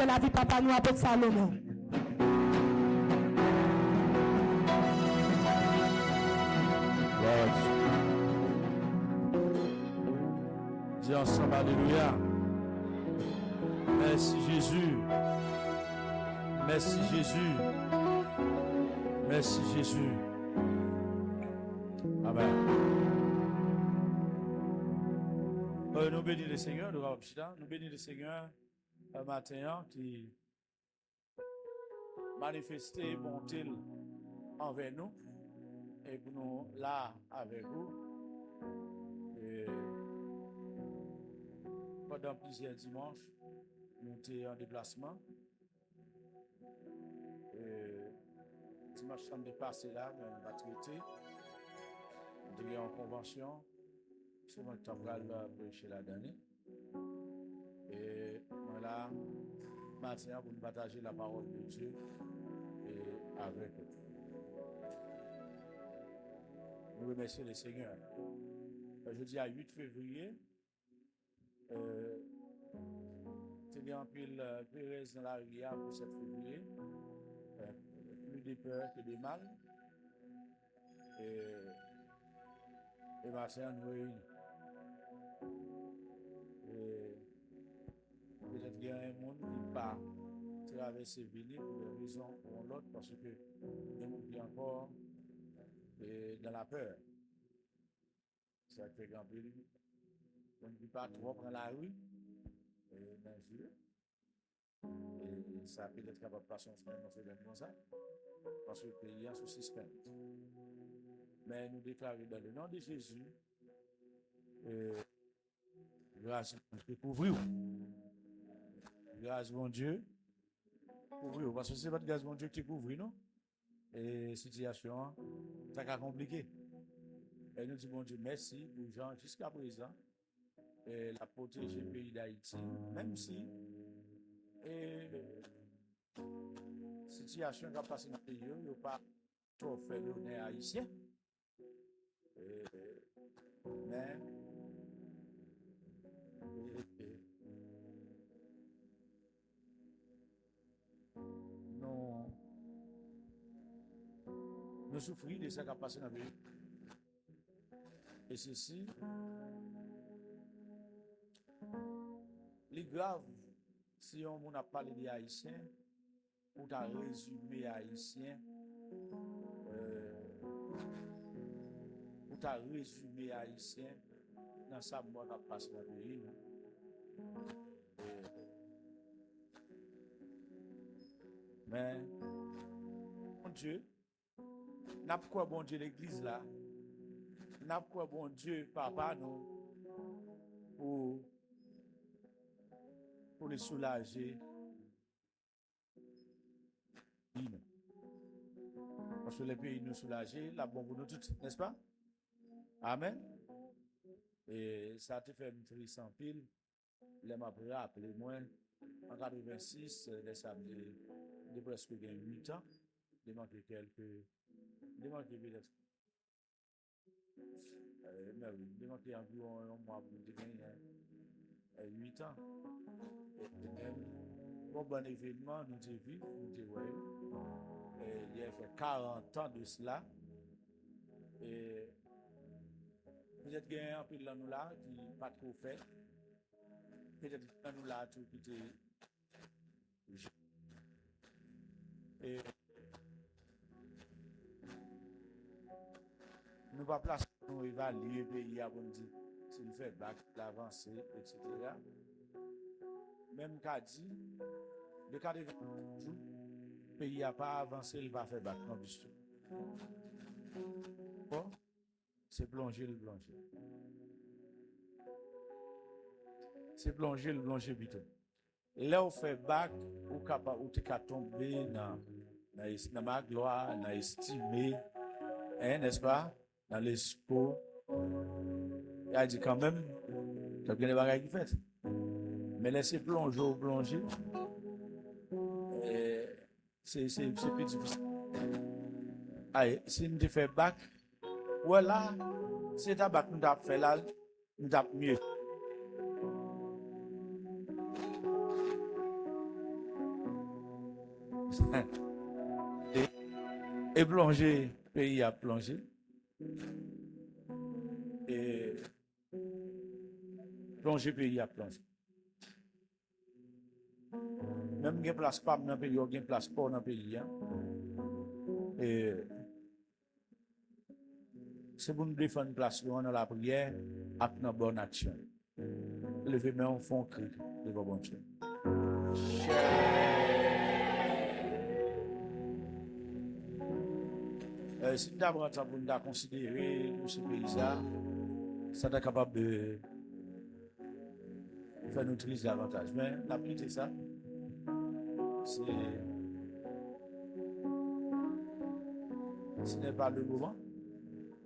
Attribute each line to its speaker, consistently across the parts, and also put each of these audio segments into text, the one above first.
Speaker 1: c'était la vie papa nous apôtre Salomon.
Speaker 2: Dis ensemble, alléluia. Merci Jésus. Merci Jésus. Merci Jésus. Amen. Nous bénissons le Seigneur, nous bénissons le Seigneur un matin qui manifestait bonté envers nous et pour nous là avec vous. Et pendant plusieurs dimanches, nous étions en déplacement. Et dimanche samedi passé là, nous avons traité. Nous étions en convention. C'est mon temporal prêcher la dernière. Et voilà, maintenant, pour nous partager la parole de Dieu et avec eux. Nous remercions le Seigneur. Jeudi à 8 février, il y a un pile Pérez dans la rivière pour 7 février. Plus de peur que de mal. Et maintenant, nous réunissons. Peut-être qu'il y a un monde qui ne peut pas traverser Vili pour des raisons ou l'autre, parce que le monde qui est encore dans la peur. Ça fait grand péril. On ne peut pas trop prendre la rue, dans Dieu. Et ça peut être capable de passer en semaine, comme ça, parce que le pays est sous suspense. Mais nous déclarons dans le nom de Jésus, grâce pour vous. Grâce mon Dieu, couvrir. Parce que c'est votre grâce mon Dieu qui couvre, non? Et situation, ça a compliqué. Et nous disons, mon Dieu, merci pour Jean jusqu'à présent. Et la protéger le pays d'Haïti, même si situation qui a passé dans le pays, il n'y a pas trop fait l'honneur haïtien. Mais nous souffrons de ce qui a passé dans le pays. Et ceci, les grave, si on a parlé des Haïtiens, ou t'as résumé Haïtien, ou t'as résumé Haïtien dans sa mort qui a passé dans le pays. Mais, mon Dieu, n'a pas quoi bon Dieu l'église là, n'a pas quoi bon Dieu papa nous, pour les soulager. Parce que les pays nous soulager, la bon pour nous tous, n'est-ce pas? Amen. Et ça te fait une triste en pile. Les m'a rappelé moi en 86, les samedis de presque 8 ans, de manquer quelques. De manquer peut-être. De manquer environ un mois pour gagner 8 ans. Et même, bon événement, nous avons vu, nous avons vu. Il y a fait 40 ans de cela. Et peut-être qu'il y a un peu de nous là qui n'a pas trop fait. Peut-être qu'il y a nous là tout qui était. Et nous pas placer nous évaluer le pays à bon dire s'il fait bac, l'avancer, etc. Même qu'a dit, le cas de le pays n'a pas avancé, il va faire bac non du tout. Bon, c'est plonger le plonger. C'est plonger le plonger plutôt. Là, on fait bac, ou capable, ou t'es qu'à tomber dans ma gloire, dans estimé, n'est-ce pas? Dans l'espoir. Il a dit quand même, t'as bien les bagages qui fait. Mais laissez plonger ou plonger, c'est plus difficile. Allez, si nous te fait bac, voilà, c'est ta bac nous t'a fait là, nous t'a mieux. Et plonger, le pays a plongé. Et plonger, le pays a plongé. Même il y a place pas dans le pays, il y a place pas dans le pays. Hein. Et c'est pour nous défendre place dans la prière avec une bonne action. Levez main, on fait un cri devant bon Dieu. Si nous avons temps pour nous considérer ce pays-là, ça est capable de faire nous utiliser davantage. Mais la plus c'est ça, ce n'est pas le moment,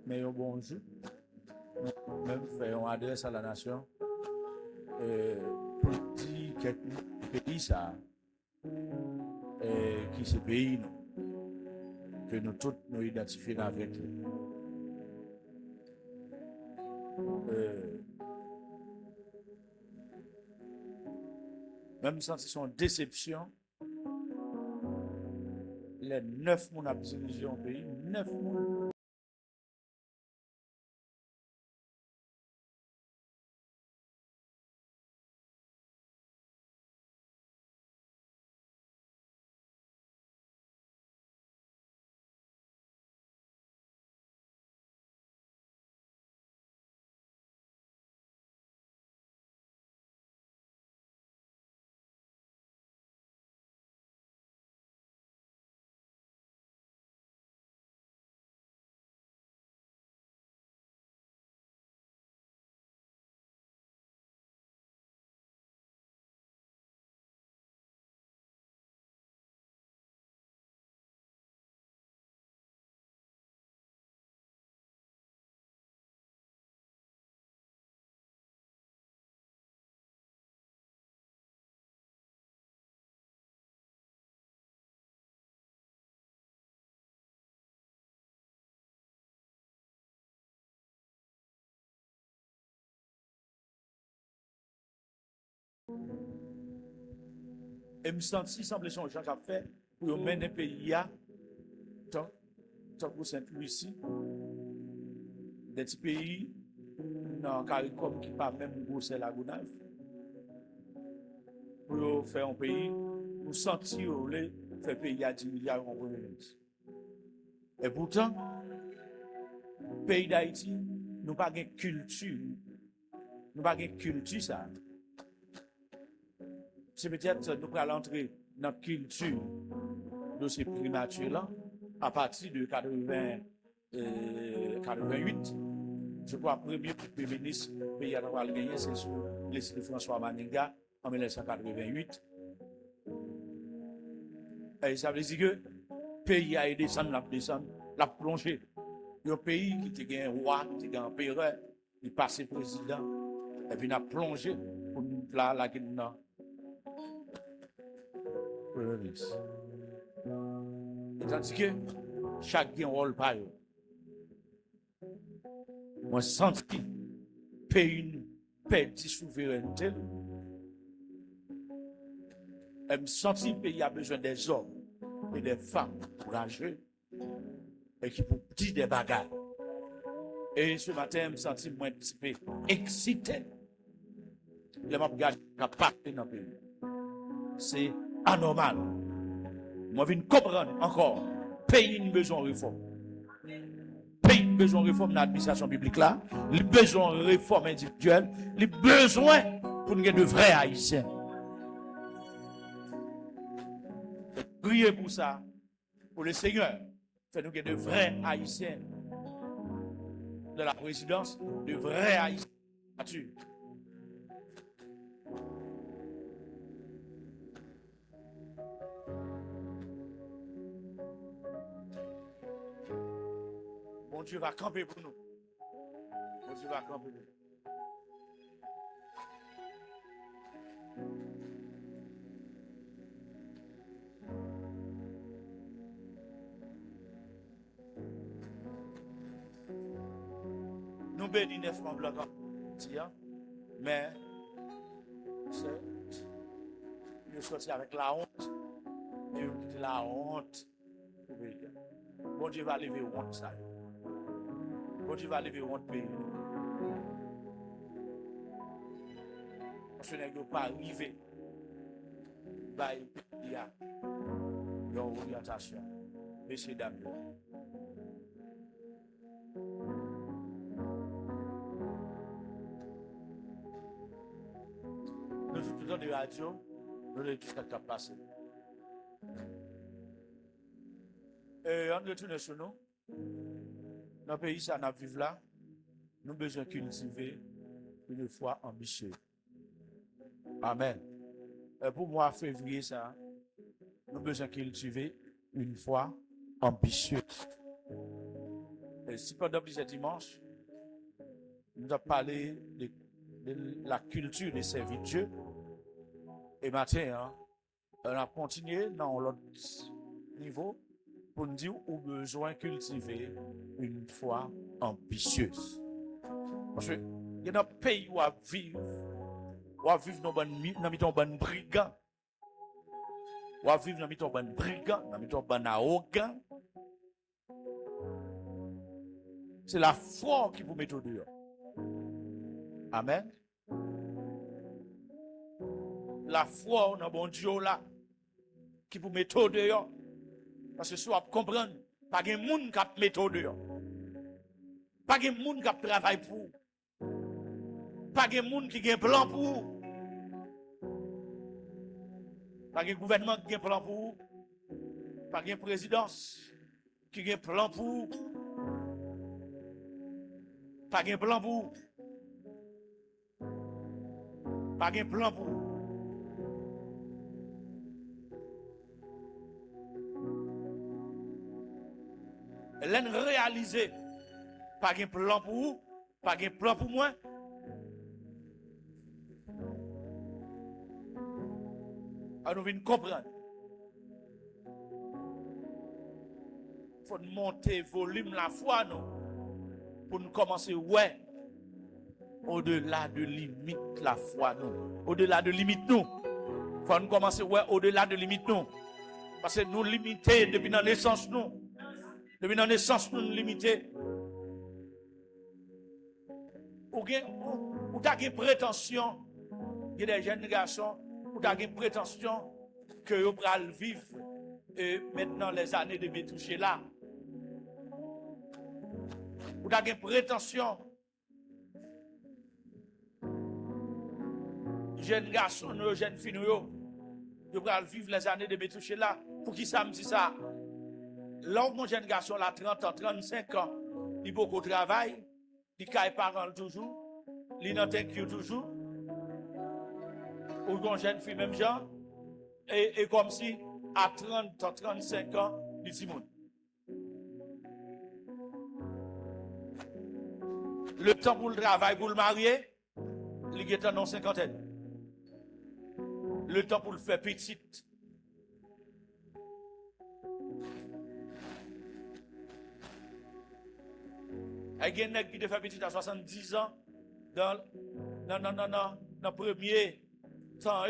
Speaker 2: mais un bon jour. Nous même faire une adresse à la nation pour dire quel pays ça qui ce pays nous, que nous tous nous identifions avec lui. Même si c'est son déception, les 9 moun a dirigé un pays, 9 moun. Et me senti semble son Jean a fait pour mener un pays à tant pour Saint-Louis, des petits pays dans le CARICOM qui pas même Bruxelles à Gonave, pour faire un pays, pour sentir le faire pays à 10 milliards en premier ministre. Et pourtant, le pays d'Haïti, nous n'avons pas de culture. Nous n'avons pas de culture, ça. C'est peut-être nous allons entrer dans la culture de ces primatures là à partir de 88. Je crois que le premier ministre du pays a gagné, c'est sur le François Maninga en 1988. Et ça veut dire que le pays a descendu, l'a plongé. Il y a un pays qui était un roi, qui était un empereur, il passé président, et puis il a plongé pour nous la Guinée. Et tandis que chaque rôle par eux. Moi, sens que pays perdit souveraineté. Je me sens que le pays a besoin des hommes et des femmes courageux et qui peuvent dire des bagages. Et ce matin, je me sens un petit peu excité. Je me regarde capable dans le pays. C'est anormal. Moi, je viens comprendre encore. Pays a besoin de réforme. Pays a besoin de réforme dans l'administration publique là. Il a besoin de réforme individuelle. Il a besoin pour nous de vrais haïtiens. Priez pour ça, pour le Seigneur. Faites-nous de vrais haïtiens de la présidence, de vrais haïtiens. Bon Dieu va camper pour nous. Bon Dieu va camper pour nous. Nous bénissons 9 membres mais je sorti avec la honte Et la honte pour pays. Bon Dieu va lever honte ça. Bon Dieu va lever honte pays. Parce que nous n'avons pas arrivé. Il y a une orientation. Messieurs, dames. Nous sommes tous dans des radios, nous avons tout ce qui a passé. Et on retourne sur nous. Dans le pays, ça n'a vivre là. Nous avons besoin de cultiver une foi ambitieuse. Amen. Et pour moi, février, ça, nous avons besoin de cultiver une foi ambitieuse. Et si pendant plusieurs dimanches, nous avons parlé de la culture de servir Dieu. Et maintenant, on a continué dans l'autre niveau pour nous dire qu'on a besoin de cultiver une foi ambitieuse. Parce que il y a un pays où on vivre dans un bon brigand. On vivre dans un bon brigand, dans un bon arrogant. C'est la foi qui vous met au dehors. Amen. La foi dans bon Dieu là qui vous met au dehors. Parce que si vous comprenez, pas de monde qui met au dehors. Pas de monde qui travaille pour vous. Pas de monde qui a un plan pour vous. Pas de gouvernement qui a un plan pour vous. Pas de présidence qui a un plan pour vous. Pas de plan pour vous. Pas de plan pour vous. L'en réaliser, pas de plan pour vous, pas de plan pour moi. Alors nous venons comprendre. Il faut monter volume la foi, nous, pour nous commencer, ouais, au-delà de limite la foi, nous, au-delà de limite, nous. Il faut nous commencer, ouais, au-delà de limite, nous. Parce que nous limiter depuis la naissance, nous. Depuis la naissance, nous nous limités. Ou t'as une prétention, il y a des jeunes garçons, ou t'as une prétention que vous allez vivre maintenant les années de me toucher là. Ou t'as une prétention, jeunes garçons, jeunes filles, vous allez vivre les années de me toucher là. Pour qui ça me dit ça? Là, mon jeune garçon, là, 30 ans, 35 ans, il beaucoup de travail, il caille parents toujours, il n'a toujours, ou une jeune fille, même genre, et comme si, à 30 ans, 35 ans, il dit monde. Le temps pour le travail, pour le marier, il est en cinquantaine. Le temps pour le faire petit. Il y a des gens qui fait petit à 70 ans dans le premier temps.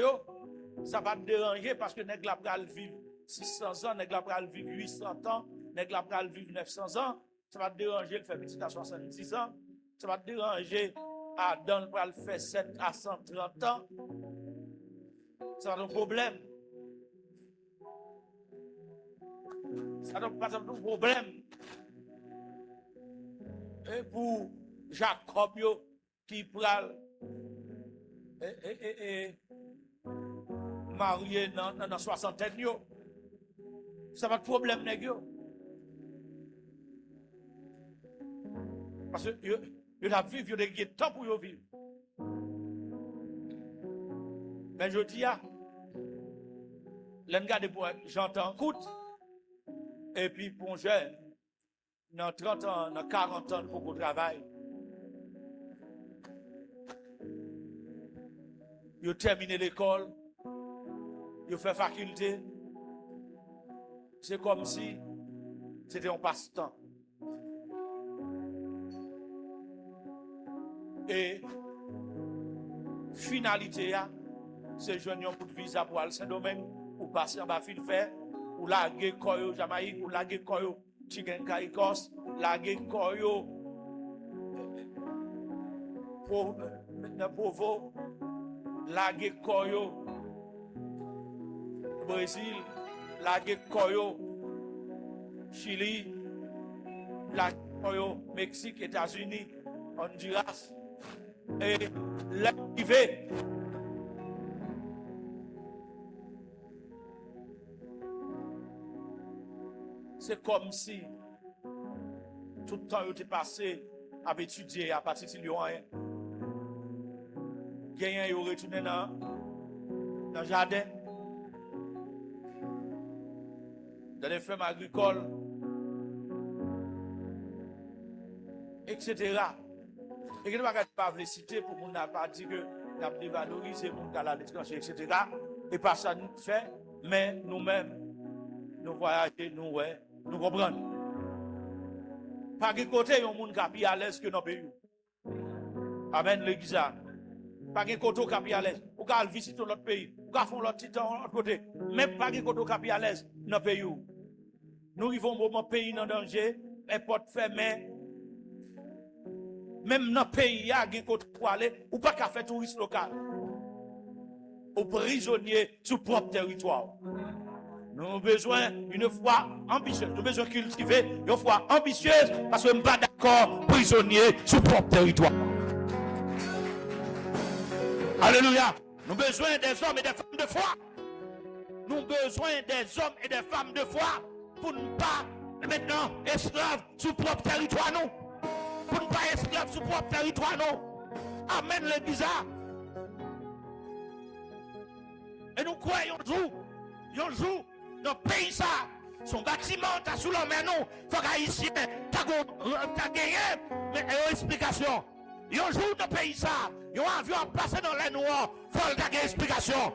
Speaker 2: Ça va te déranger parce que nèg la pral vivre 600 ans, nèg la pral vivre 800 ans, nèg la pral vivre 900 ans. Ça va te déranger le faire petit à 70 ans. Ça va te déranger à dans le pral faire 7 à 130 ans. Ça va être un problème. Ça va pas être un problème. Et pour Jacob qui pral marié dans la soixantaine, ça va être problème, nèg. Parce que vous avez vécu, vous avez temps pour vivre. Mais je dis, j'entends écoute, et puis pour un jeune, dans 30 ans, dans 40 ans, beaucoup de travail. Vous terminez l'école, vous faites faculté. C'est comme si c'était un passe-temps. Et finalité, c'est joindre pour visa pour aller Saint-Domingue ou passer en bas fil faire ou lage koyo Jamaïque, ou lage koyo Chicken Caicos, lage koyo Provo, lage koyo Brésil, lage koyo Chili, lage koyo Mexique, États-Unis, Honduras, et l'arrivée. C'est comme si tout le temps était passé à étudier à partir de Lyon. Gagnant, il retourné dans le jardin, dans les fermes agricoles, etc. Et que nous ne pouvons pas citer pour nous pas dire que nous avons dévalorisé mon cas à l'étranger, etc. Et pas ça nous fait, mais nous-mêmes, nous voyageons, nous comprenons. Par quel côté, il y a un monde qui est à l'aise que nos pays. Amen, l'église. Par quel côté, qui est à l'aise. Ou qu'à visiter l'autre pays. Ou qu'à faire l'autre titre de l'autre côté. Même par quel côté, qui est à l'aise, nos pays. Nous vivons au moment pays en danger, les portes fermées. Même dans le pays, il y a un côté pour aller, ou pas qu'à faire tourisme local. Ou prisonnier sur propre territoire. Nous avons besoin d'une foi ambitieuse. Nous avons besoin de cultiver une foi ambitieuse parce que nous ne sommes pas d'accord prisonnier sur propre territoire. Alléluia. Nous avons besoin des hommes et des femmes de foi. Nous avons besoin des hommes et des femmes de foi pour ne pas maintenant esclaves sur propre territoire. Non. Pour ne pas esclaves sur propre territoire. Non. Amen l'église. Et nous croyons un jour, dans le pays, ça, son bâtiment, tu as sous la main, non, il faut qu'Haïtien, tu as gagné, mais il y a une explication. Un jour, dans le pays, ça, il y a un avion passé dans les noirs, il faut qu'il y ait une explication.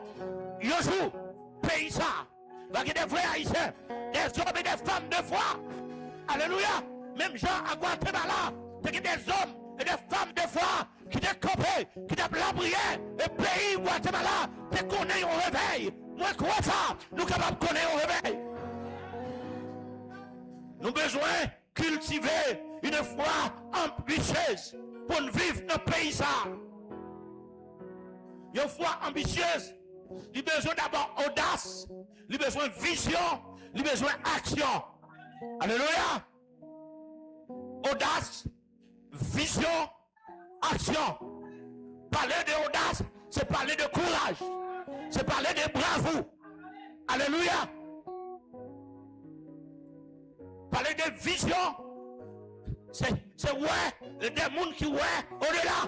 Speaker 2: Un jour, pays, ça, il y a des vrais Haïtiens, des hommes et des femmes de foi. Alléluia. Même Jean à Guatemala, il y a des hommes et des femmes de foi qui t'ont campé, qui t'ont labrié, et pays Guatemala, tu connais au réveil. Moi, quoi ça? Nous sommes capables de connaître au réveil. Nous avons besoin de cultiver une foi ambitieuse pour vivre dans le pays. Une foi ambitieuse, il a besoin d'abord audace, il a besoin de vision, il a besoin d'action. Alléluia. Audace, vision, action. Parler de audace, c'est parler de courage. C'est parler de bravoure. Alléluia. Parler de vision. C'est ouais, des gens qui ouais au-delà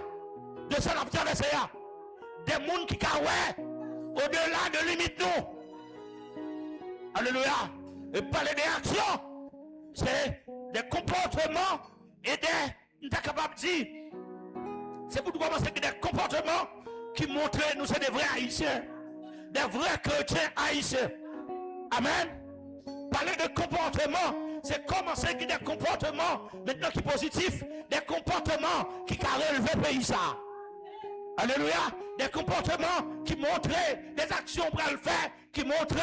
Speaker 2: de ce qu'on a traversé. Des gens qui ouais au-delà de limite nous. Alléluia. Et parler d'actions, c'est des comportements et des, t'es capable de dire, c'est pour commencer avec des comportements qui montrent nous sommes des vrais Haïtiens. Des vrais chrétiens haïtiens. Amen. Parler de comportement, c'est commencer avec des comportements maintenant qui sont positifs, des comportements qui ont relevé le pays. Alléluia. Des comportements qui montrent des actions pour le faire, qui montrent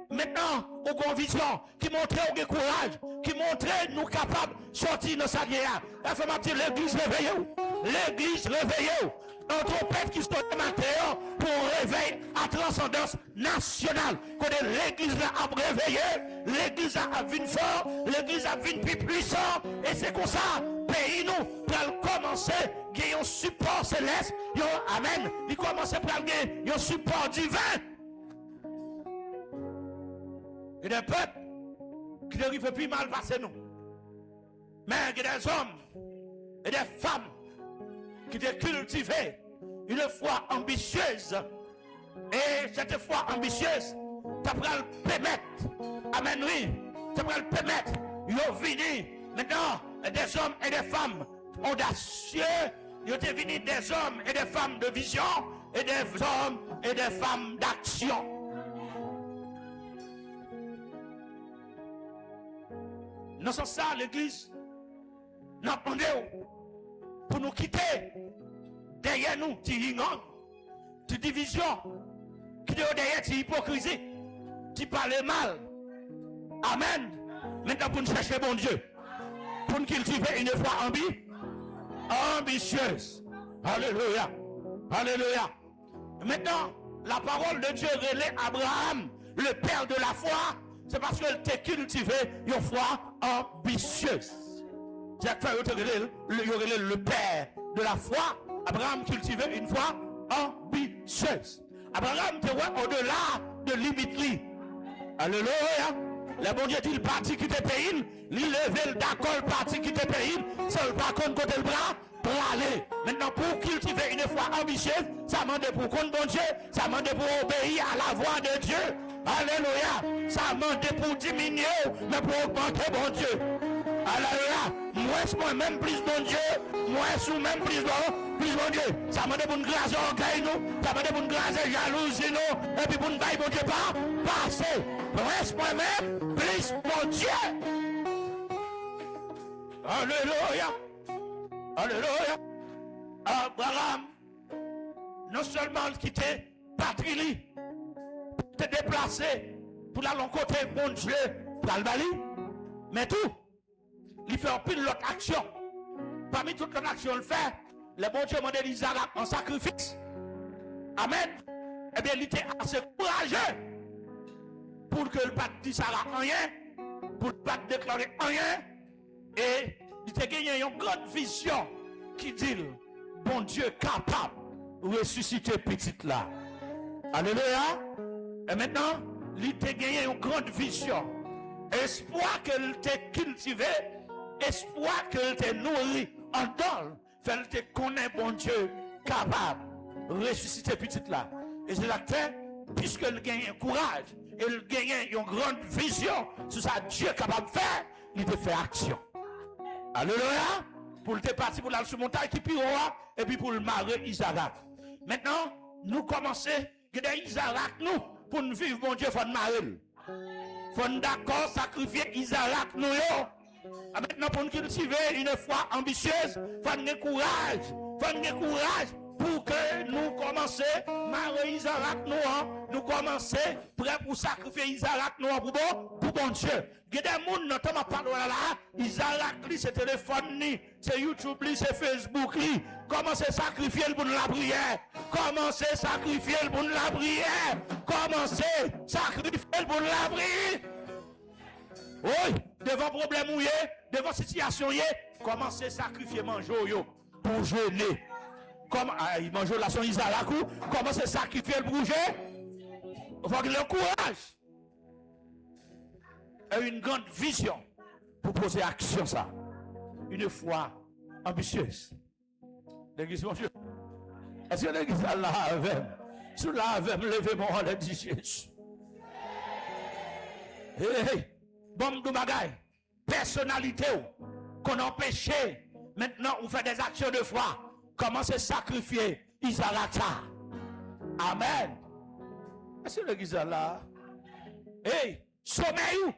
Speaker 2: maintenant aux convictions, qui montrent au courage, qui montrent nous capables de sortir de sa guerre. La femme a dit l'église réveillée. L'église réveillée. Un trompette qui se matin pour réveil à transcendance nationale. Quand l'église a réveillé, l'église a vu fort, l'église a vu plus puissant. Et c'est comme ça, pays nous, pour commencer, gagner un support céleste. Amen. Il commence à gagner un support divin. Il y a des peuples qui ne fait plus mal passer nous. Mais il y a des hommes et des femmes qui ont cultivé une foi ambitieuse. Et cette foi ambitieuse, ça pourra le permettre. Amen, oui. Ça pourra le permettre. Ils ont venu maintenant des hommes et des femmes audacieux. Ils ont devenu des hommes et des femmes de vision et des hommes et des femmes d'action. Nous sommes ça, l'église. Nous apprenons pour nous quitter derrière nous, tu division, qui est derrière tu hypocrisie, tu parles mal,
Speaker 3: Amen. Maintenant, pour nous chercher bon Dieu, pour nous cultiver une foi ambitieuse. Alléluia. Alléluia. Maintenant, la parole de Dieu relève Abraham, le père de la foi, c'est parce qu'il t'a cultivé une foi ambitieuse. Jacques Ferré, le père de la foi. Abraham cultivait une foi ambitieuse. Abraham te voit au-delà de limite. Alléluia. Le bon Dieu dit, il parti qui te paye, il levé d'accord, parti qui te paye, seul par contre côté le bras, pour aller. Maintenant, pour cultiver une foi ambitieuse, ça demande pour compte bon Dieu, ça demande pour obéir à la voix de Dieu. Alléluia. Ça demande pour diminuer, mais pour augmenter bon Dieu. Alléluia. Moi-même plus bon Dieu, moi sous même plus bon Dieu. Ça demande pour nous grâce orgueil nous, ça demande pour nous grâce jalousie nous, et puis pour nous bailler bon Dieu pas passer. Moi-même plus bon Dieu. Alléluia. Alléluia. Abraham, non seulement quitter patrie, te déplacer pour aller côté bon Dieu, pour le Bali, mais tout, il fait un pile l'autre action. Parmi toutes les actions, il fait, le bon Dieu m'a dit Isaac en sacrifice. Amen. Eh bien, il était assez courageux pour que le pas de Sarah rien, pour ne pas déclarer rien, et il a gagné une grande vision qui dit, bon Dieu capable de ressusciter petite là. Alléluia. Et maintenant, il a gagné une grande vision. Espoir qu'elle t'a cultivé, espoir qu'elle t'a nourri en don, fait te connaître bon Dieu capable de ressusciter petite là. Et c'est là que fait, puisqu'elle gagne un courage, elle gagne une grande vision sur ça Dieu capable de faire, il te fait action. Alléluia. Pour le parti pour la sur montagne qui pire et puis pour le marier Isaac. Maintenant, nous commençons à Isaac nous pour nous vivre mon Dieu faut nous marier. Faut nous d'accord sacrifier Isaac nous yo. Maintenant pour nous cultiver une foi ambitieuse, faut nous courage, faut nous courage pour que nous commencer marier Isaac nous commencer prêt pour sacrifier Isaac nous pour bon Dieu. Il y a des gens qui n'ont pas là, Isaac, c'est téléphone, c'est YouTube, c'est Facebook. Commencez à sacrifier pour la prière. Commencez à sacrifier pour la prière. Commencez à sacrifier pour la prière. Oui, devant problème ou devant situation, commencez à sacrifier manger pour jeûner. Comme il mange la son Isaac, commencez à sacrifier pour jeûner. Il faut qu'il ait le courage. Et une grande vision pour poser action ça. Une foi ambitieuse. L'église, mon Dieu. Est-ce que l'église a la avec? Sous la avec, levez-moi, on dit Jésus. Hey, bon de bagaille. Personnalité qu'on empêche. Maintenant, on fait des actions de foi. Commencez à sacrifier Isaac. Amen. Est-ce que l'église a là? Hey, sommeil.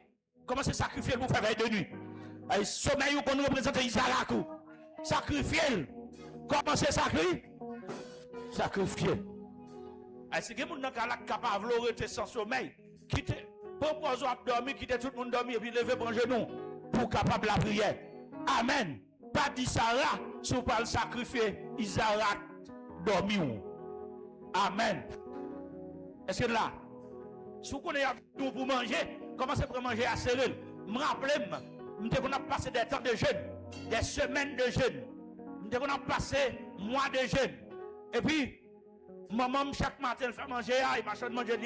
Speaker 3: Commencez à sacrifier pour faire veille de nuit. Et sommeil qu'on nous représente Isaac. Sacrifier. Commencez à sacrifier. Et si quelqu'un n'est pas capable de rester sans sommeil, quittez, propose à dormir, quittez tout le monde dormir et puis levez bon genou pour capable la prière. Amen. Pas dit Sarah, si vous parlez sacrifier Isaac dormir. Amen. Est-ce que là, si vous connaissez tout pour manger, commencez à manger à serrer. Je me rappelle, qu'on a passé des temps de jeûne, des semaines de jeûne. On a passé mois de jeûne. Et puis, maman, chaque matin, elle fait manger, il m'a choisi de manger,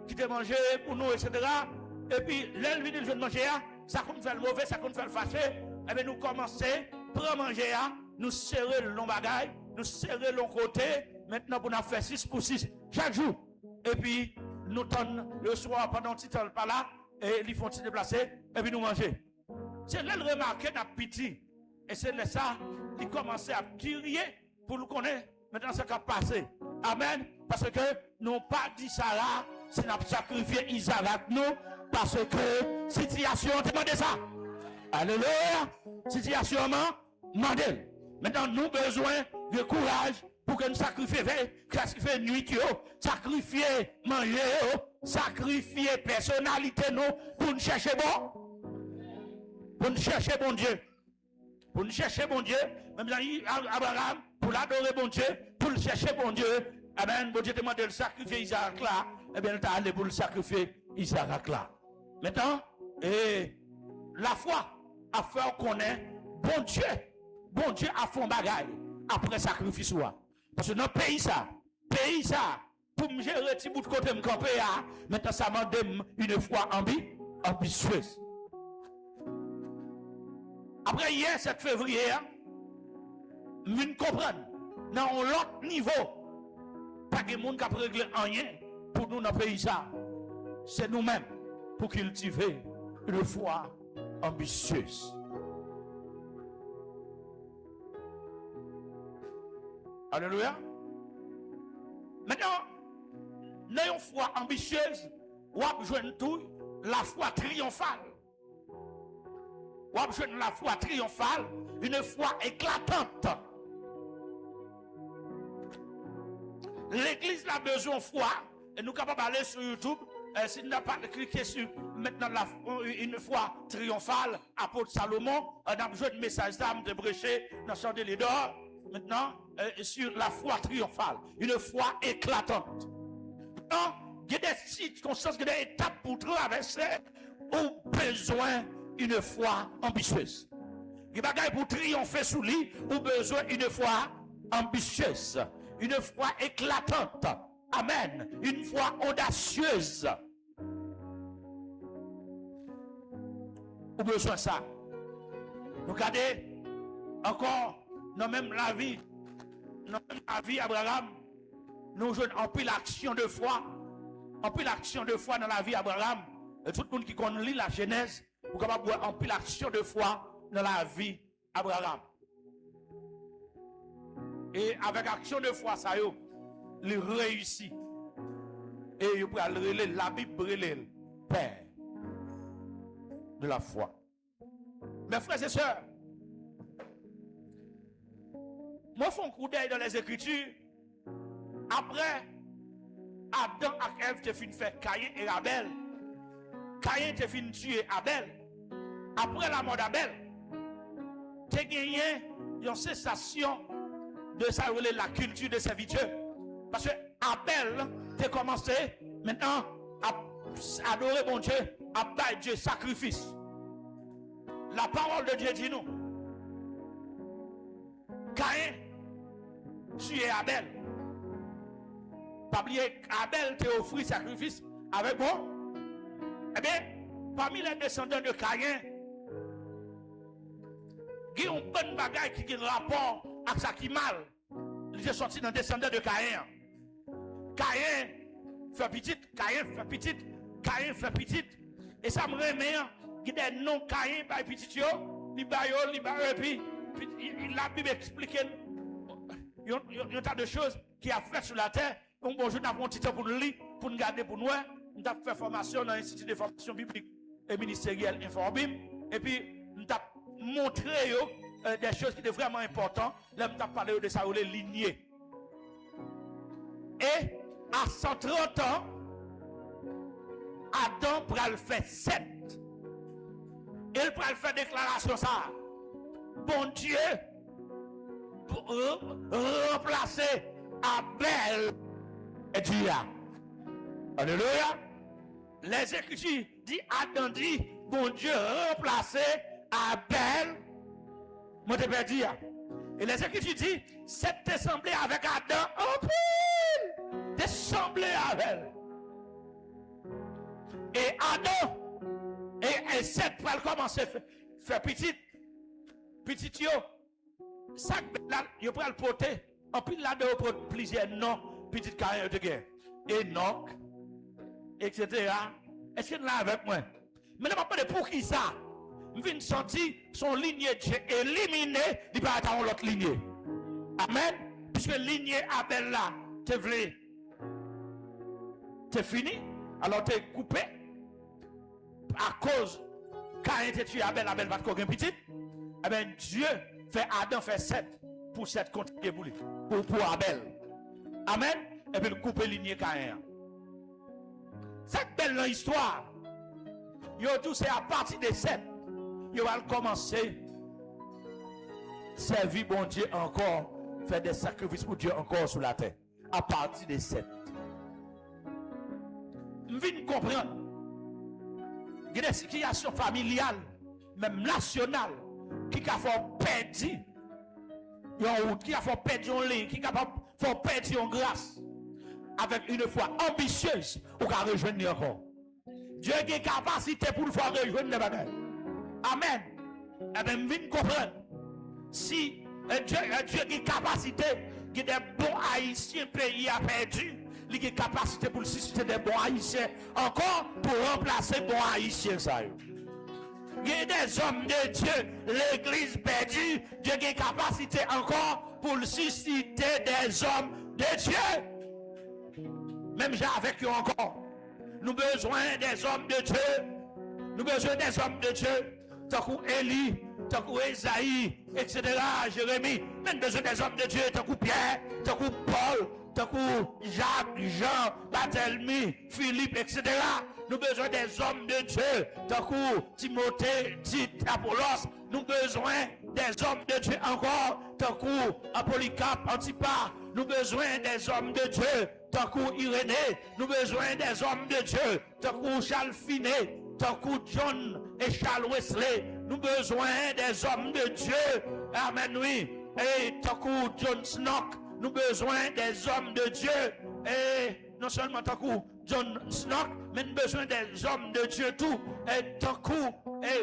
Speaker 3: qui te manger pour nous, etc. Et puis, l'elle vient de manger, ça compte faire le mauvais, ça compte faire le fâché. Et bien, nous commençons, prendre manger, nous serrer le long bagaille, nous serrer le côté. Maintenant, pour nous faire 6 pour 6 chaque jour. Et puis, nous tournons le soir pendant petit temps par là, et ils font se déplacer, et puis nous manger. C'est là le remarquer n'a petit. Et c'est là ça, il commence à crier pour nous connaître maintenant ce qui a passé. Amen. Parce que nous n'avons pas dit ça là, c'est nous sacrifié Isaac nous, parce que situation demande ça. Alléluia. Situation demande. Maintenant, nous avons besoin de courage pour que nous sacrifions nuit, sacrifier manger, sacrifier personnalité, nous, pour nous chercher bon. Pour nous chercher bon Dieu. Pour nous chercher bon Dieu. Même Abraham, pour l'adorer bon Dieu, pour le chercher bon Dieu, eh bien, bon Dieu demande de le sacrifier Isaac là. Eh bien, il est allé pour le sacrifier Isaac là. Maintenant, la foi a fait qu'on est bon Dieu a fait un bagage après sacrifice. Parce que dans le pays ça, pour me gérer petit bout de côté me camper, maintenant ça m'a donné une foi ambitieuse. Après hier, 7 février, je comprends, dans l'autre niveau, pas de monde qui a réglé rien pour nous dans le pays ça. C'est nous-mêmes pour cultiver une foi ambitieuse. Alléluia. Maintenant, dans une foi ambitieuse, on a besoin de tout, la foi triomphale. On a besoin de la foi triomphale, une foi éclatante. L'église a besoin de foi, et nous sommes capables d'aller sur YouTube. Si nous n'avons pas cliqué sur maintenant une foi triomphale, apôtre Salomon, on a besoin de message d'âme de prêcher dans le champ de l'Idor. Maintenant, sur la foi triomphale, une foi éclatante. Maintenant, il y a des circonstances, il y a des étapes pour traverser, ou besoin d'une foi ambitieuse. Il y a des bagages pour triompher sous lui, ou besoin d'une foi ambitieuse, une foi éclatante. Amen. Une foi audacieuse. Ou besoin de ça. Regardez, encore, dans même la vie, Abraham, nous jouons en pile l'action de foi. En pile l'action de foi dans la vie Abraham. Et tout le monde qui connaît la Genèse, vous pouvez voir en pile l'action de foi dans la vie Abraham. Et avec action de foi, ça y est, il réussit. Et il peut aller, la Bible brûle, Père de la foi. Mes frères et sœurs, moi, je fais un coup d'œil dans les Écritures. Après, Adam et Ève te fin faire Caïn et Abel. Caïn te fin tuer Abel. Après la mort d'Abel, tu as gagné une cessation de ça, la culture de servitude. Parce que Abel te commencé maintenant à adorer mon Dieu, à bailler Dieu sacrifice. La parole de Dieu dit nous. Caïn tué Abel. Pas oublier Abel t'a offert sacrifice avec moi. Eh bien, parmi les descendants de Caïn, il y a un bon bagage qui a un rapport avec ça qui mal. Il est sorti dans les descendants de Caïn. Caïn fait petite. Et ça me remet, il y a des noms Caïn par petit, il puis la Bible explique il y a un tas de choses qui a fait sur la terre. Donc, bonjour, nous avons un petit temps pour nous lire, pour nous garder pour nous. Nous avons fait formation dans l'Institut de formation biblique et ministérielle Inforbim. Et puis, nous avons montré des choses qui étaient vraiment importantes. Là, nous avons parlé de ça, les lignées. Et à 130 ans, Adam pourra le faire 7. Il pourra le faire déclaration ça. Bon Dieu, pour remplacer Abel et Dieu. Alléluia. Les Écritures disent, Adam dit, bon Dieu, remplacer Abel, moi te perdu. Et les Écritures disent, cette assemblée avec Adam, en pile, d'assemblée Abel. Et Adam, et cette pour commencer à faire petit yo, ça là, yo pral porter, en pile là de plusieurs noms, petit carrière de guerre. Enoch, etc. Est-ce que vous là avec moi? Mais je ne sais pas pour qui ça. Je viens de sentir son lignée éliminée, il va attendre l'autre lignée. Amen. Puisque lignée Abel là, tu voulais, c'est fini, alors tu es coupé. À cause, quand il était tué Abel, Abel va te courir petit. Eh bien, Dieu fait Adam fait 7. pour cette continuer pour Abel. Amen. Et puis il coupe lignée Caïn. Cette belle histoire, yo tout c'est à partir de 7, yo va commencer servir bon Dieu encore, faire des sacrifices pour Dieu encore sur la terre. À partir de 7. Je viens comprendre. Il y a des situations familiales, même nationales, qui a fait perdre une route, qui a fait perdre une ligne, qui a fait perdre une grâce. Avec une foi ambitieuse, ou qu'à rejoindre encore. Dieu a une capacité pour le faire rejoindre les bagages. Amen. Et bien, je viens comprendre. Si Dieu a une capacité, il y a des bons haïtiens pays a perdu, il y a une capacité pour susciter des bons haïtiens encore pour remplacer bons haïtiens. Il y a des hommes de Dieu, l'église perdue, Dieu a une capacité encore pour susciter des hommes de Dieu. Même j'ai avec eux encore. Nous avons besoin des hommes de Dieu. Nous avons besoin des hommes de Dieu. Tant que Élie, tant que Esaïe, etc. Jérémie. Nous avons besoin des hommes de Dieu. Tant que Pierre, tant que Paul, tant que Jacques, Jean, Barthélemy, Philippe, etc. Nous avons besoin des hommes de Dieu. Tant que Timothée, Tite, Apollos. Nous avons besoin des hommes de Dieu encore. Tant que Polycarpe, Antipas. Nous avons besoin des hommes de Dieu. Tant que Irénée, nous avons besoin des hommes de Dieu. Tant que Charles Finet, tant que John et Charles Wesley, nous avons besoin des hommes de Dieu. Amen, oui. Et tant que John Snock, nous avons besoin des hommes de Dieu. Et non seulement tant que John Snock, mais nous avons besoin des hommes de Dieu tout. Et tant que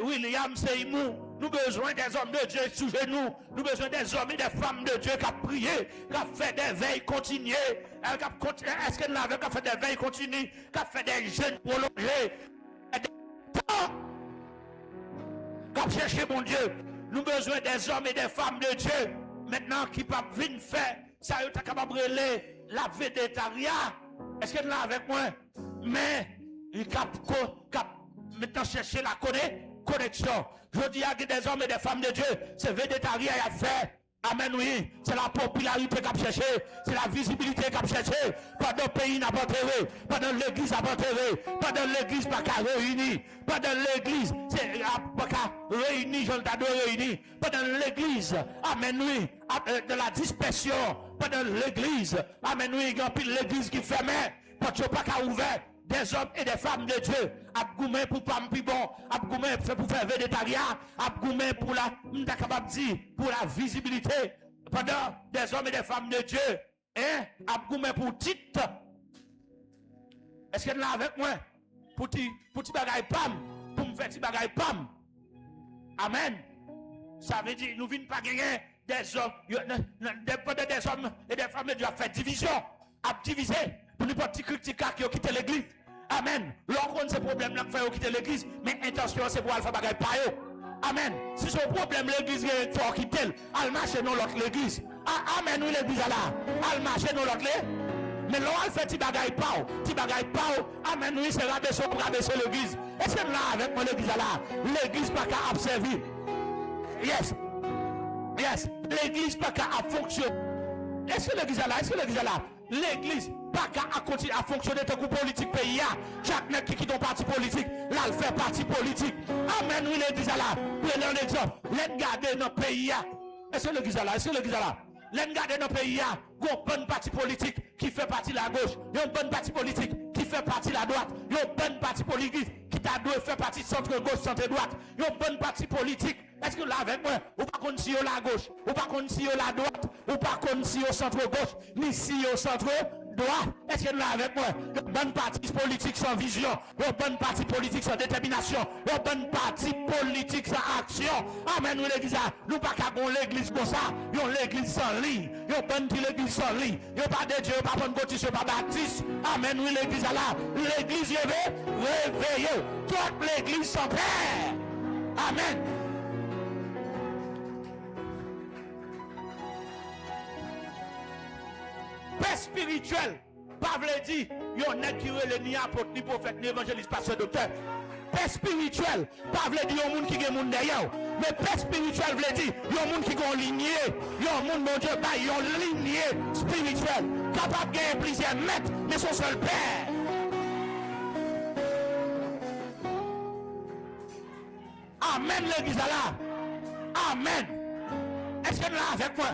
Speaker 3: William Seymour. Nous avons besoin des hommes de Dieu sous genoux. Nous avons besoin des hommes et des femmes de Dieu qui ont prié, qui ont fait des veilles continuées. Est-ce qu'elle n'avait pas fait des veilles continues, qui ont fait des jeûnes prolongés, qui ont cherché mon Dieu. Nous avons besoin des hommes et des femmes de Dieu. Maintenant, qui peuvent venir faire, ça y est capable de relayer la végétariat. Est-ce qu'elle l'a avec moi? Mais, il cap maintenant chercher la connexion. Je dis à des hommes et des femmes de Dieu, c'est végétarien à faire. Amen, oui. C'est la popularité qu'a cherché, c'est la visibilité qu'a cherché. Pas de pays n'a pas enterré, pas de l'église n'a pas enterré, pas de l'église pas qu'à réunir, pas de l'église, c'est pas qu'à réunir, je l'adore réunir, pas de l'église, amen, oui, de la dispersion, pas de l'église, amen, oui, il y a plus l'église qui fermait, pas qu'à ouvert. Des hommes et des femmes de Dieu, abgoumé pour pas plus bon, abgoumé pour faire végétarien, abgoumé pour la, pour la visibilité, pendant des hommes et des femmes de Dieu, hein, abgoumé pour titre. Est-ce qu'elle est là avec moi? Pour ti bagay pam, pour me faire ti bagay pam. Amen. Ça veut dire, nous ne venons pas gagner des hommes, des hommes et des femmes de Dieu à faire division, à diviser, pour n'importe qui critique qui a quitté l'église. Amen. L'on ce problème-là qui fait quitter l'église, mais intention c'est pour aller faire bagay par eux. Amen. Si son problème l'église il faut quitter, elle marche dans l'autre l'église. Amen, oui l'église là. Elle marche dans l'autre l'église. Mais l'on elle fait ti bagay pa. Amen, oui c'est rabaisser l'église. Est-ce que là avec moi l'église là, l'église pas qu'à observer. Yes. L'église pas qu'à fonctionner. Est-ce que l'église là, l'église pas qu'à continuer à fonctionner tant que politique pays. Chaque mec qui quitte un parti politique, là, il fait parti politique. Amen, oui, l'église là. Prenez un exemple. L'en garder dans le pays. Est-ce que l'église là? L'en garder dans le pays. Il y a un bon parti politique qui fait partie de la gauche. Il y a un bon parti politique qui fait partie de la droite. Il y a un bon parti politique qui t'a dû faire partie de centre-gauche, centre-droite. Il y a un bon parti politique. Est-ce que là avec moi, ou pas qu'on si la gauche, ou pas qu'on si la droite, ou pas qu'on si au centre-gauche, ni si au centre-droite? Est-ce que là avec moi, une bonne partie politique sans vision, une bonne partie politique sans détermination, une bonne partie politique sans action? Amen, nous l'église, nous pas qu'à l'église comme ça, nous l'église sans ligne, nous bonne l'église sans ligne, nous pas de Dieu, pas bonne baptiste, pas baptiste. Amen, nous l'église là, l'église réveillée, toute l'église sans père. Amen. Paix spirituelle, pas veut dire, il y a un qui relève ni apôtre, ni prophète, ni évangéliste, pasteur, docteur. paix spirituelle, pas veut dire un monde qui est monde derrière. Mais paix spirituelle veut dire un monde qui est en lignée, un monde, mon Dieu, une lignée spirituelle, capable de gagner plusieurs maîtres, mais son seul père. Amen, l'église là. Amen. Est-ce que nous là avec moi?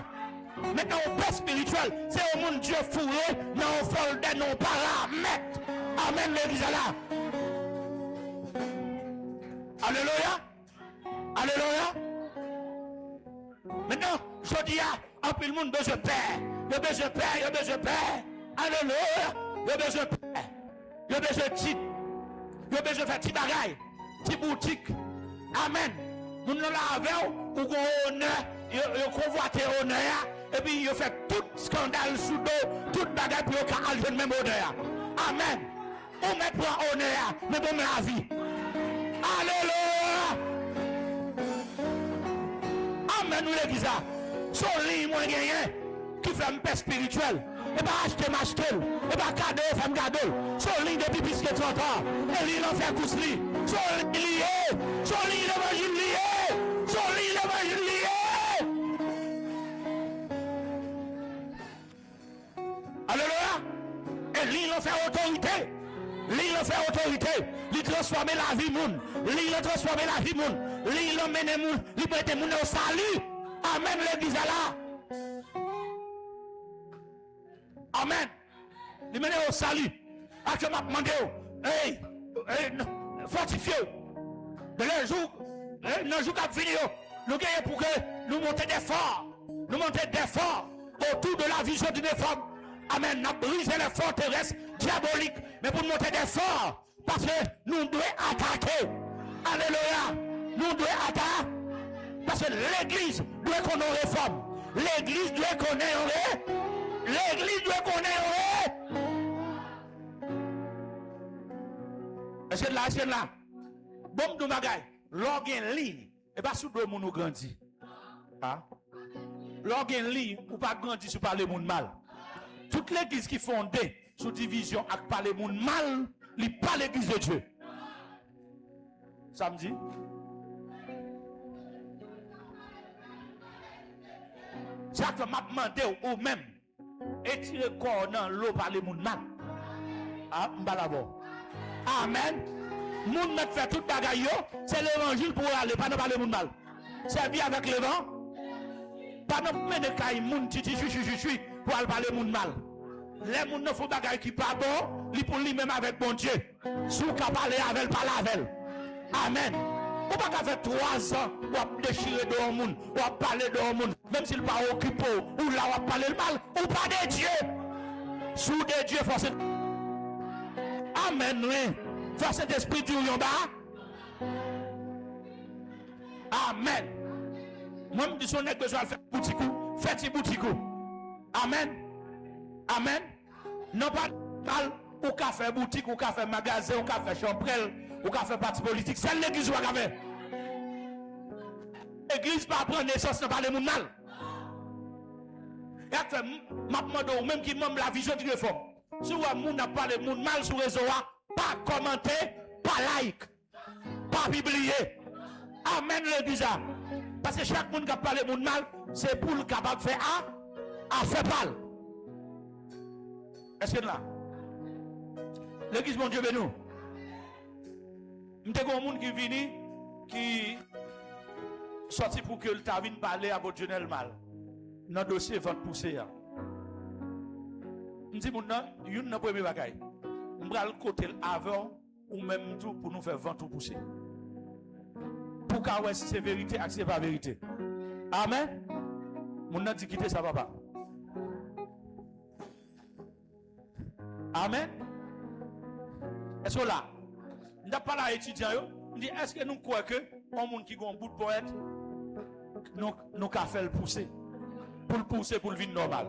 Speaker 3: Maintenant, au paix spirituel, c'est au monde Dieu fourré, non au fol de non paramètres. Amen, l'église là. Alléluia. Alléluia. Maintenant, je dis à un peu le monde besoin de paix. Il y a besoin de paix, il y a besoin de paix. Alléluia. Il y a besoin de paix. Il y a besoin de titre. Il y a besoin de faire petit bagaille, petit boutique. Amen. Nous nous l'avons pour qu'on honneur, il convoite honneur, et puis il fait tout scandale sous dos, tout bagaille pour qu'on ait le même honneur. Amen. On met pour honneur, mais pour la vie. Alléluia. Amen, nous l'église. Son lit, moi, gagné, qui fait une paix spirituelle. Et pas acheter, m'acheter. Et pas cadeau, faire un cadeau. Son lit depuis plus que 30 ans. Et lui, il en fait tous lit. Son lit lié. Son lit, l'évangile lié. Son lit, l'évangile lié. Alléluia. Et lui, il en fait autorité. Lui, il en fait autorité. Il transforme la vie monde. Lui, il transforme la vie monde. Lui, il emmène monde. Il prête monde au salut. Amen, l'église là. Amen. Il mène au salut. Actuellement, demandé, hey, fortifiez. De le jour, le jour qui finit, nous gagnons pour que nous montions des forts. Nous montions des forts autour de la vision d'une femme. Amen. Nous avons brisé les forteresses diaboliques. Mais pour monter des forts, parce que nous devons attaquer. Alléluia. Nous devons attaquer. Parce que l'église doit qu'on ait réforme. L'église doit qu'on ait. L'église doit qu'on ait. Est-ce que là, est-ce que là? Bon, de bagaille. L'organe ligne. Et pas sous deux moun grandi. Hein? L'organe ligne ou pas grandi sous parler moun mal. Toute l'église qui fondée sous division avec parler moun mal, n'est pas l'église de Dieu. Samedi. Chaque fois m'a demandé ou même et tirer corps dans l'eau parler moun mal. Ah, m'balabo. Amen. Moun n'a fait tout bagaille, c'est l'évangile pour aller, pas de parler moun mal. C'est bien avec le vent. Pas de mener kay moun titi chui pour aller parler moun mal. Les moun ne font bagaille qui pas bon, li pour lui même avec bon Dieu. Sou ka parler avec parler avec. Amen. Ou pas qu'à faire 3 ans, ou à déchirer de moun, ou à parler de moun, même s'il pas occupé, ou là ou à parler le mal, ou pas de Dieu. Sous de Dieu forcé. Amen, oui. Force d'esprit du yomba. Amen. Moi, je dis son nègre besoin de faire boutique, faites boutique. Amen. Amen. Non pas mal, ou qu'à faire boutique, ou qu'à faire magasin, ou qu'à faire chambrelle, ou qu'à faire parti politique. C'est l'église ou à faire. L'église pas prendre naissance, ne pas les moun mal. Et après, ma demande même qui même la vision du réforme. Si vous avez parlé de moun mal sur le réseau, pas commenter, pas like, pas publier. Amen l'église. Parce que chaque monde qui a parlé de moun mal, c'est pour le capable de faire à faire mal. Est-ce que là? L'église, mon Dieu, béni. Nous avons un monde qui vient, qui sorti pour que le vienne parler à votre journal mal. Dans le dossier, votre poussée. Nous disons, nous avons un premier bagaille. Nous allons le côté avant ou même tout pour nous faire vendre ou pousser. Pour que si c'est vérité, si c'est pas vérité. Amen. Nous avons dit quitter ça, papa. Amen. Est-ce que là, nous n'avons pas l'étudiant, nous disons, est-ce que nous croyons que un monde qui a un bout de poète, nous avons fait le pousser. Pour le pousser pour le vivre normal.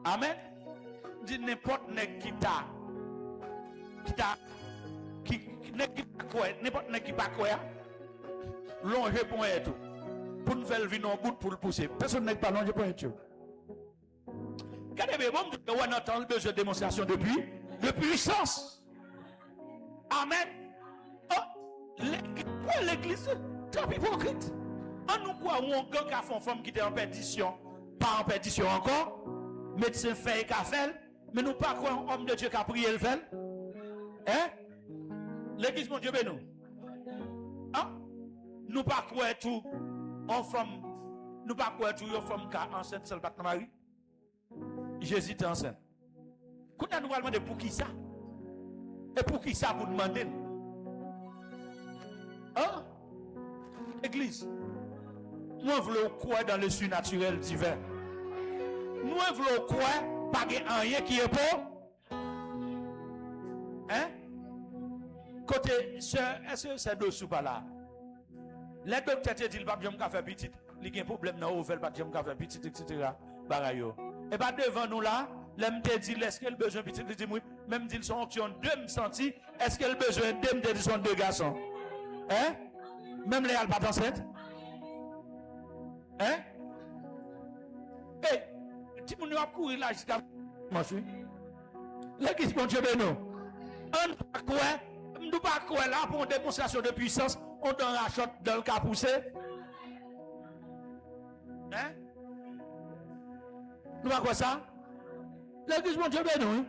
Speaker 3: Amen. Dit n'importe qui n'importe qui pas quoi, longer pour un tout. Pour nous faire le vivre en bout pour le pousser. Personne n'est pas longer pour un tout. Regardez, on a entendu besoin de démonstration de puissance. Amen. Oh, l'église, trop hypocrite. On nous croit un gang qui a fait une femme qui était en perdition, pas en perdition encore. Médecin fait et fait, mais nous pas quoi un homme de Dieu qui a prié le fait. Hein? L'église, mon Dieu, ben nous. Hein? Nous pas quoi tout en femme, nous pas quoi tout une femme qui est enceinte seul pas de mari. Jésus est enceinte. Quand nous allons demander pour qui ça? Et pour qui ça vous demandez? Hein? Église. Nous voulons croire dans le surnaturel divin. Nous voulons croire pas rien qui est pour. Hein? Côté, est-ce que c'est dessous par là? Les docteurs te disent qu'il n'y a pas de faire petit. Il y a un problème dans le pas de faire petit, etc. Et pas devant nous là, l'homme te dit, est-ce qu'il a besoin de petit? Il dit, oui. Même dit, son option 2 me senti, est-ce qu'il a besoin de me dire, son 2 garçons? Hein? Même les pas enceinte? Hein? Eh, tu m'as couru là jusqu'à moi, je suis. L'église, mon Dieu, nous. On ne peut pas quoi là pour une démonstration de puissance, on donne la shot dans le cas poussé. Hein? Nous pas quoi ça? L'église, mon Dieu, nous.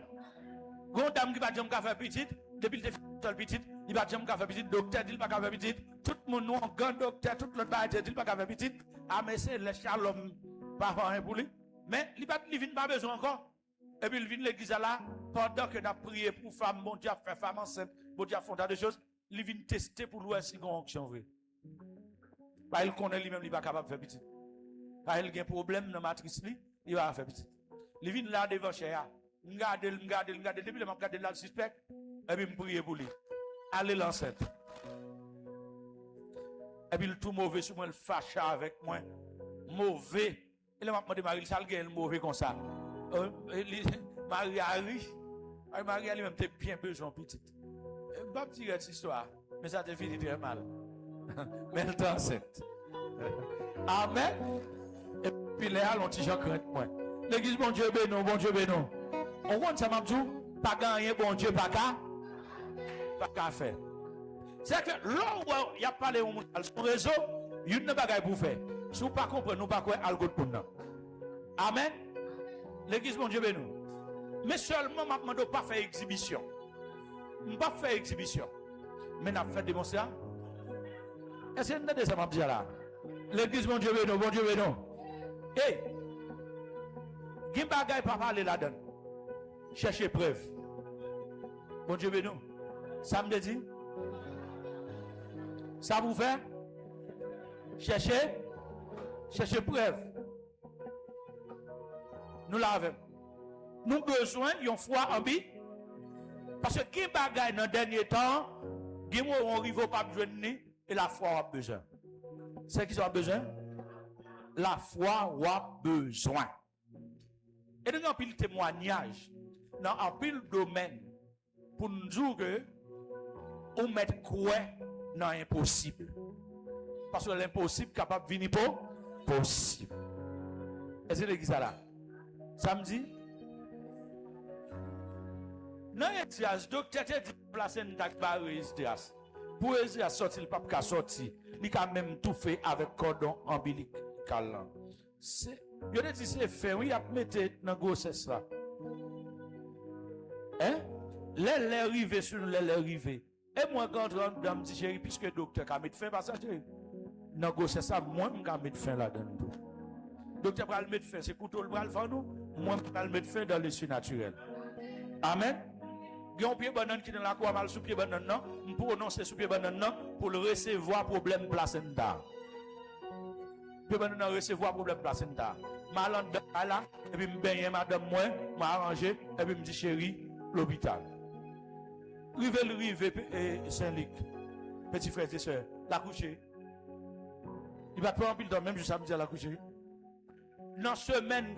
Speaker 3: Grand dame qui va dire qu'on fait petite, depuis le défi petite, il va dire qu'on fait petite, docteur dit pas qu'on fait petite, tout le monde nous en grand docteur, tout le monde dit pas qu'on fait petite. Ah mais c'est le shalom pas rien pour lui. Mais il vient pas besoin encore. Et puis il vient l'église là pendant que n'a prié pour femme, bon Dieu a fait femme enceinte, bon Dieu a fait des choses, il vient tester pour voir si on onction vrai. Pas il connaît lui-même il pas capable de faire petite. Pas il a un problème dans matrice lui, il va faire petite. Il vient là devant cher. M'garde depuis le m'a regardé là le suspect et puis me prier pour lui. Allez l'enceinte. Et puis le tout mauvais sur moi, le fâché avec moi. Mauvais. Et là m'a demandé Marie, ça le mauvais comme ça. Marie arrive. Marie elle même bien besoin petite. Pas petit cette histoire, mais ça te finit très mal. Mais elle est enceinte. Amen. Et puis là, on t'y crainte moi. L'église, bon Dieu bénon, bon Dieu bénon. On voit ça m'a dit, pas gagner, bon Dieu, pas qu'à faire. C'est que là où il y a parlé au réseau, il n'y a pas pour faire. Si vous ne comprenez pas, nous ne pas quoi algorithme pour nous. Amen. L'église, mon Dieu, bénou. Mais seulement, je ne pas faire exhibition. Je ne pas faire exhibition. Mais je fait démonstration. Est-ce que vous avez ça, m'a dit là? L'église, mon Dieu, bénou, bon Dieu, bénou. Hey! Il y a des choses qui ne parler là-dedans. Cherchez preuve. Bon Dieu bénou. Ça me dit. Ça vous fait. Cherchez preuve. Nous l'avons. Nous avons besoin d'une foi en vie. Parce que qui bagaille dans le dernier temps, qui on arrive pas besoin et la foi a besoin. C'est qui a besoin? La foi a besoin. Et nous avons pile témoignage dans un pile domaine pour nous dire que on met quoi dans l'impossible. Parce que l'impossible est capable de venir pour possible. Est-ce que l'église là? Samedi? Dans Etias, docteur te dit placer une tag barre Etias. Pour Etias sortir, le pape qui a sorti, il a même tout fait avec cordon ombilical. Je te dis c'est fait, oui, il a mis dans grossesse là. Hein? Les arrivés sur les arrivés. Et moi, quand je rentre dans me dit chérie, puisque le docteur a mis fin, parce que dans grossesse ça, moi, je vais mettre fin là-dedans. Le docteur va le mettre fin, c'est couteau le bras le faire nous, moi, je vais le mettre fin dans le surnaturel. Amen. Il y a un pied banane qui est dans la cour, mal sous pied banane, non? Pour prononcer sous pied banane, non? Pour le recevoir problème placenta. Pied banane recevoir problème placenta. Malade là, et puis me baigner madame moi, m'arranger, et puis me dit chérie, l'hôpital. Rive Saint-Luc, petit frère et soeur, la coucher. Il va pas en pile dans même je samedi à la coucher. Dans semaine,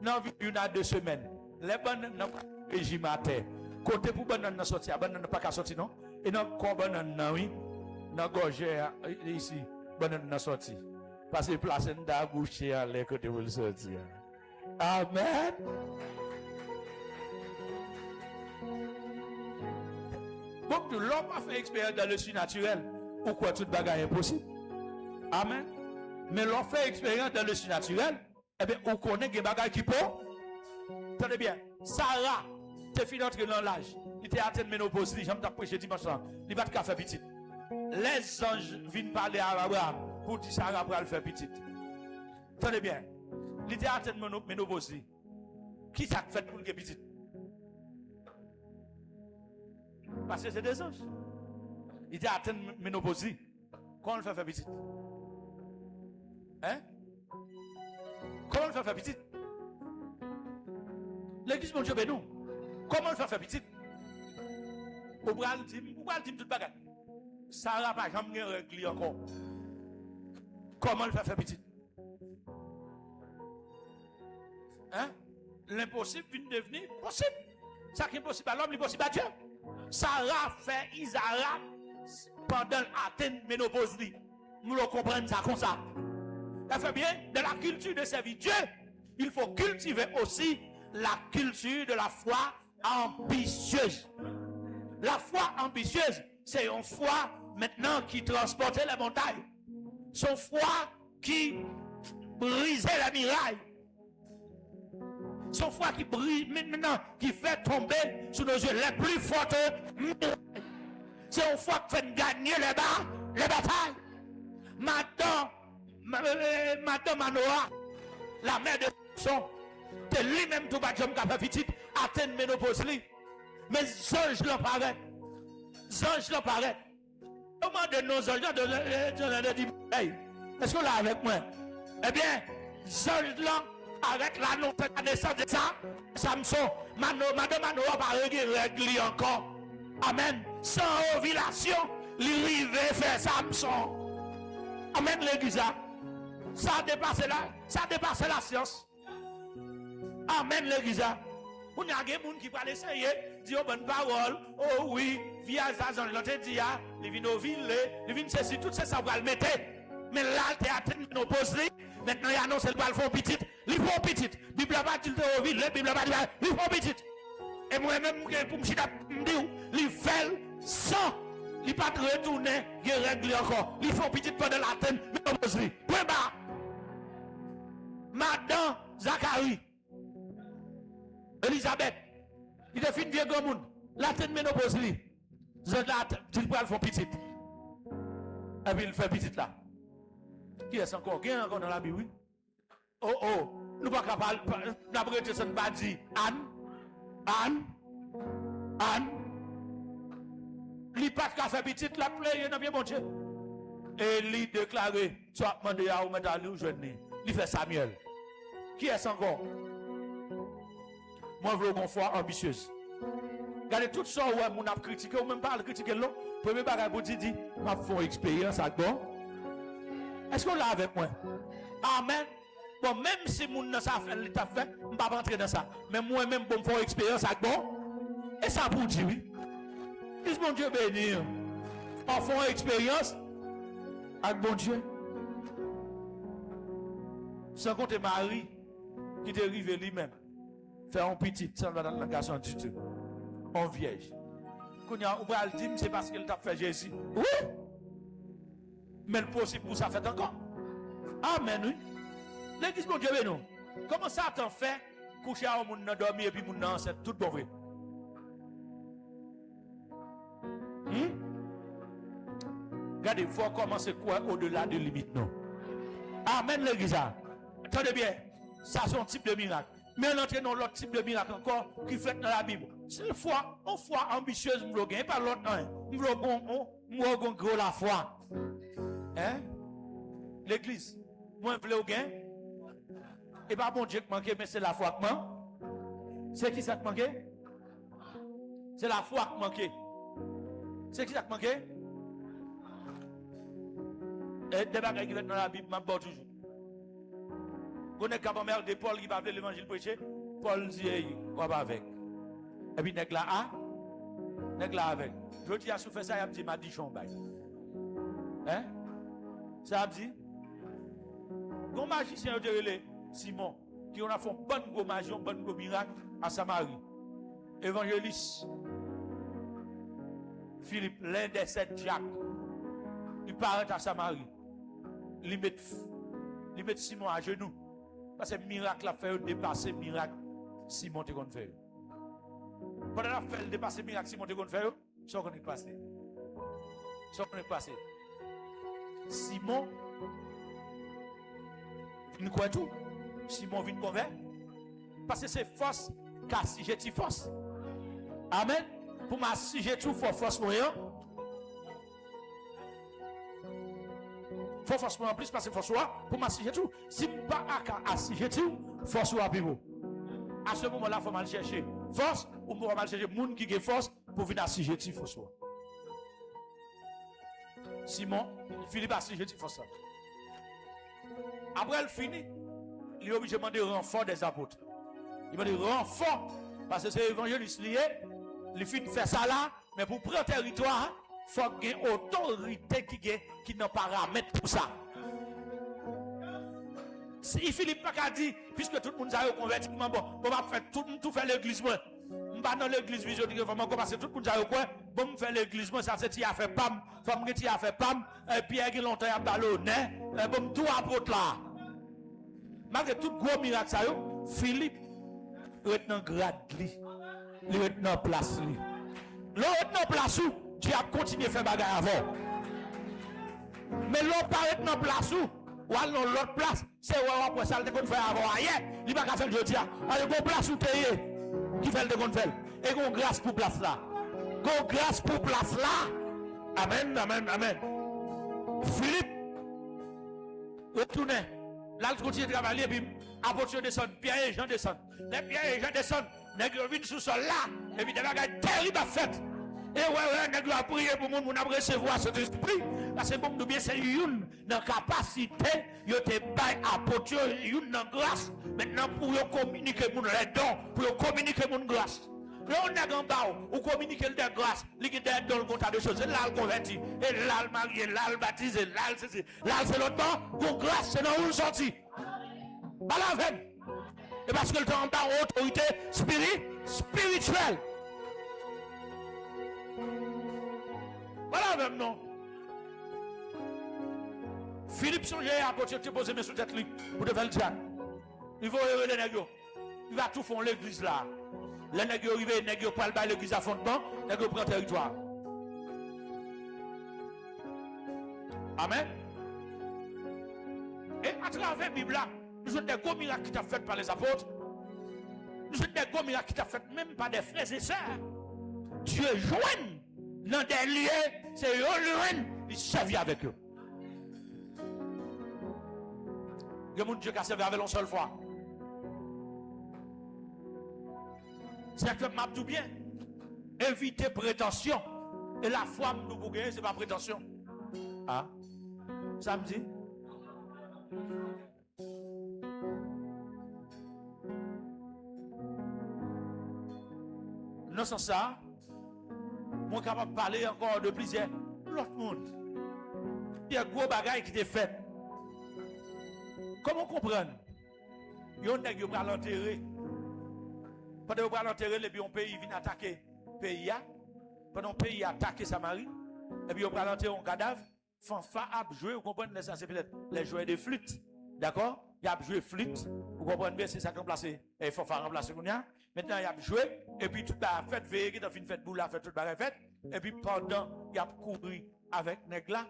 Speaker 3: dans une à 2 semaines, les bananes dans régime à terre. Côté pour banane sortir, banane pas qu'à sortir non. Et dans quoi banane oui, dans gorge ici, banane sortir. Parce que place n'a bouché à l'air côté vous le sortir. Amen. Donc, l'homme a fait expérience dans le surnaturel. Pourquoi toute bagarre est impossible? Amen. Mais l'on fait expérience dans le surnaturel, eh bien, on connaît des bagages qui peut. Tenez bien, Sarah, t'es fini d'entrer dans l'âge. Il était atteint de ménopause, j'aime ta prêcher dimanche soir. Il va te faire petit. Les anges viennent parler à Abraham pour dire Sarah va le faire petit. Tenez bien, il était atteint de ménopause. Qui ça fait pour le petit? Parce que c'est des anges. Il était atteint de ménopause. Comment on le fait faire petit? Hein? Comment on le fait faire petit? L'église, mon Dieu, ben nous. Comment on le fait faire petit? Au bras, on dit tout bagage. Sarah n'a jamais réglé encore. Comment on le fait faire petit? Hein? L'impossible vient devenir possible. Ça qui est possible à l'homme, l'impossible à Dieu. Sarah fait Isaac pendant l'atteinte ménopause. Nous le comprenons ça comme ça. Ça fait bien, de la culture de servir Dieu, il faut cultiver aussi la culture de la foi ambitieuse. La foi ambitieuse, c'est une foi maintenant qui transportait les montagnes. Son foi qui brisait la muraille. Son foi qui brille maintenant, qui fait tomber sous nos yeux les plus fortes murailles. C'est une foi qui fait gagner les batailles. Madame Manoah, la mère de son, c'est lui-même tout bas de capable petite, atteint ménopause. Mais anges l'apparaît. Anges l'apparaît. Comment de nos anges de dire, hey, est-ce qu'on l'a avec moi? Eh bien, anges là, avec l'annonce de la naissance de ça, Samson, Madame Manoah va régler encore. Amen. Sans ovulation, il va faire Samson. Amen, l'église. Ça a dépassé la science. Amen, l'église. On a des gens qui peuvent essayer, dire bonne parole. Oh oui, via ça, l'autre dit, il vient au ville, il vient ceci, tout ça, ça va le mettre. Mais là, il a atteint nos postes. Maintenant, il annonce le bal font petite. Il faut petite. La Bible va dire au ville, la Bible va dire, il faut petite. Et moi-même, pour me dire, il fait sans. Il ne peut pas retourner, il règle encore. Il faut petite pendant l'atteinte, mais on pose lui. Point bas. Madame Zacharie, Elisabeth, il a fait une vieille grand monde. L'atteinte, mais on pose lui. Il peut faire petite. Et puis il fait petite là. Qui est encore? Qui est encore dans la Bible? Oui. Oh, nous ne pouvons pas parler. Nous n'avons pas dit Anne. Il pas de fait petite la plaie, il bien bon Dieu. Et il déclaré, tu as demandé à Oumedali ou jeune. Il fait Samuel. Qui est encore? Moi, je veux une foi ambitieuse. Regardez tout ça, ouais, mon a critiqué, ou même pas critiquer l'autre. Premier bagage pour dire, ma foi expérience avec bon. Est-ce qu'on l'a avec moi? Amen. Bon, même si mon n'a ça fait, l'état fait, je ne vais pas rentrer dans ça. Mais moi-même, bon, faire expérience avec bon. Et ça pour dire oui. Dis mon Dieu béni. On fait une expérience avec bon Dieu. Sans compter Marie qui est arrivée lui-même. Faire un petit sans la garçon du tout. En vierge. Quand on va le dire, c'est parce qu'elle t'a fait Jésus. Oui. Mais le possible pour ça fait encore. Amen, oui. L'église, mon Dieu béni. Comment ça t'en fait coucher à un monde dormir et puis mon enceinte tout bon vrai? Regardez, il faut commencer quoi au-delà de limite, non? Amen, l'église. Attendez bien, ça c'est un type de miracle. Mais on entre dans l'autre type de miracle encore qui fait dans la Bible. C'est une foi ambitieuse, je ne pas l'autre. Je veux gros la foi. Hein? L'église, moi je veux gain. Et pas bon Dieu qui manque, mais c'est la foi qui manque. C'est qui ça qui manque? C'est la foi qui manque. C'est qui ça qui manque? Et des bagages qui sont dans la Bible, je m'en toujours. Vous connaissez quand mère de Paul qui va appeler l'évangile prêché? Paul dit, on va avec. Et puis, nèg là avec. Je dis à souffrir ça, il a dit, m'a dit, chambay. Hein? Ça a dit? Gon magicien de relais, Simon, qui on a fait une bonne gros magie, un bon gros miracle à Samarie. Évangéliste. Philippe, l'un des 7 Jacques, il paraît à Samarie. Il met Simon à genoux. Parce que le miracle a fait dépasser le miracle Simon te kon fait. Pendant la fait dépasser le miracle Simon te kon fait, ça qu'on est passé. Ça qu'on est passé. Simon vient quoi tout? Simon vient convaincre. Parce que c'est force qui a sujet force. Amen. Pour ma sujet tout, faut force moyen. Faut force moyen en plus parce que force pour ma sujet tout. Si pas à sujet tout, force à pivot. À ce moment-là, il faut mal chercher force ou pour mal chercher monde qui a force pour venir à sujet tout force. Simon, Philippe a sujet tout force. Après, il finit. Il est obligé de demander renfort des apôtres. Il m'a dit renfort parce que c'est l'évangéliste lié. Il finit de faire ça là, mais pour prendre territoire, il faut qu'il y ait une autorité qui n'a pas paramètre pour ça. Si Philippe n'a dit, puisque tout le monde a converti, bon, on va faire tout faire l'église. Je ne vais pas dans l'église, je vais parce que tout le monde a quoi, bon, faire l'église, ça c'est qui a fait pam, femme qui a fait pam, Pierre qui longtemps a ballonné, bon, tout apôtre là. Malgré tout gros miracle, ça, Philippe, il est dans grade, il est dans place. Il est dans place où Dieu a continué à faire bagarre avant. Mais l'autre paraît dans place où, ou alors l'autre place, c'est où après ça, il faut faire avant ailleurs. Il va pas faire le dia. Alors, il y a une place où tu es, qui fait le déconfel. Et il y a une grâce pour place là. Il y a une grâce pour place là. Amen, amen, amen. Philippe, retournez. Là, il continue de travailler, et puis, apôtre descend, Pierre et Jean descendent. Les Pierre et Jean descendent, les gens viennent sous sol là, et puis des bagages terribles à faire. Et ouais, les gens ont prié pour nous, nous recevoir cet esprit. Parce que bon, nous bien, c'est une dans capacité, ils ont été bail apôtre, une dans grâce. Maintenant, pour communiquer mon les dons, pour communiquer mon grâce. Là, on est en bas, ou communiquer des grâces, les qui sont dans le compte de choses, là, le converti, et là, le marié, là, le baptisé, là, c'est l'autre bas, pour grâce, c'est dans où le sorti. Pas la veine. Et parce que le temps en bas, autorité spirituelle. Voilà même non. Philippe songeait à apôtre te poser mes sous tête pour te faire le diable. Il faut heureux les nègres. Il va tout fond l'église là. Les nègres arrivent, les nègres prennent l'église à fondement, les nègres prennent territoire. Amen. Et à travers la Bible là, nous avons des gros miracles qui sont faits par les apôtres. Nous avons des gros miracles qui sont faits même par des frères et sœurs. Dieu joint dans des lieux, c'est eux il servent avec eux. Il y a mon Dieu qui a servi avec une seule fois. C'est que m'a tout bien. Éviter prétention. Et la foi, nous pour gagner, ce n'est pas prétention. Ah, samedi. Non, sans ça, je suis capable de parler encore de plusieurs l'autre monde. Il y a gros bagaille qui est fait. Comment comprendre? Il y a un nègre qui va l'enterrer. Pendant qu'on va l'enterrer, et puis un pays vient attaquer le pays. Pendant que le pays attaque Samarie, et puis on va l'enterrer un cadavre. Fanfa a joué, vous comprenez ça, c'est peut-être les joueurs de flûte. D'accord? Il a joué flûte. Vous comprenez bien, c'est ça qui a remplacé. Et Fanfa a remplacé. Maintenant, il a joué. Et puis, toute la fête, veille, il a fait une fête boule, fait toute la fête. Et puis, pendant, il a couru avec Negla.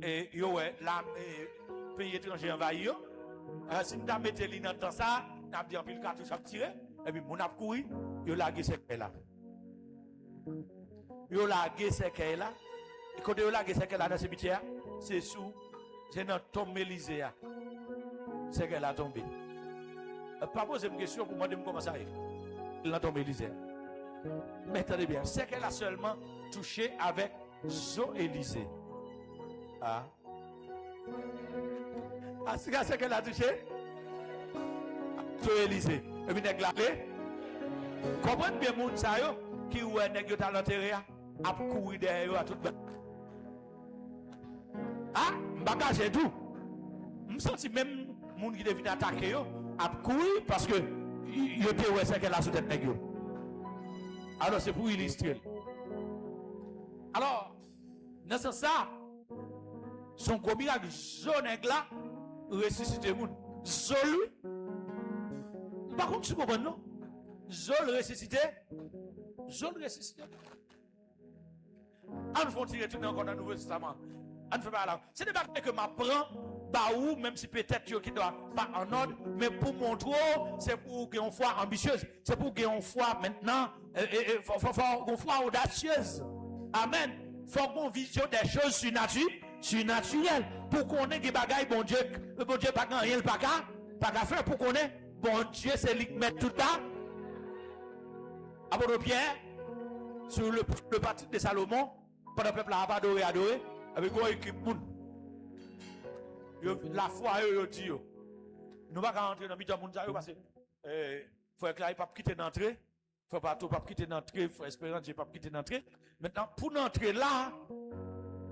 Speaker 3: Et il y a le pays étranger envahi. Si nous avons mis les lignes dans ça, nous avons dit en pile cartouche à tirer. Et puis, nous avons couru. Il a lagué ces là. Il a lagué ces là. Et quand il a lagué ces là dans le cimetière, c'est sous, c'est dans tombe Élysée. C'est qu'elle a tombé. Pas poser une question pour demander comment ça est. Il a tombé Élysée. Mais attendez bien, c'est qu'elle a seulement touché avec Zo Élysée. Ah. Ah, c'est qu'elle a touché Zo Élysée. Et puis, elle a glacé. Comprenez bien, moun sa yo, qui ou est nèg yo ta l'enterrer, a courir derrière yo à toute bête. Ah, bagage tout. Je sens même moun qui devine attaquer yo, a courir parce que yo te ouais c'est qu'elle a sous tête nèg yo. Alors c'est pour illustrer. Alors Dans ce sens, ça, son gros miracle, zone là, ressuscité moun. Zolu. Par contre, tu comprends, non? Zol ressuscité. Zol ressuscité. On va tirer tout encore dans le Nouveau Testament. On fait pas là. Ce n'est pas que ma prend, bah ou même si peut-être qui doit pas en ordre, mais pour montrer, c'est pour qu'il y ait une foi ambitieuse. C'est pour qu'il y ait une foi maintenant, une foi audacieuse. Amen. Faut qu'on vision des choses surnaturelles. Pour qu'on ait des bagailles, bon Dieu pas grand rien, pas qu'à faire pour qu'on ait, bon Dieu, c'est lui qui met tout là. Apôtre Pierre, sur le parti de Salomon, pendant le peuple a adoré, avec une équipe moun. La foi, yo dit, nous ne pouvons pas rentrer dans le milieu de moun parce que faut que pas quitter l'entrée, faut pas quitter l'entrée, faut espérer que pas quitter l'entrée. Maintenant, pour l'entrée là,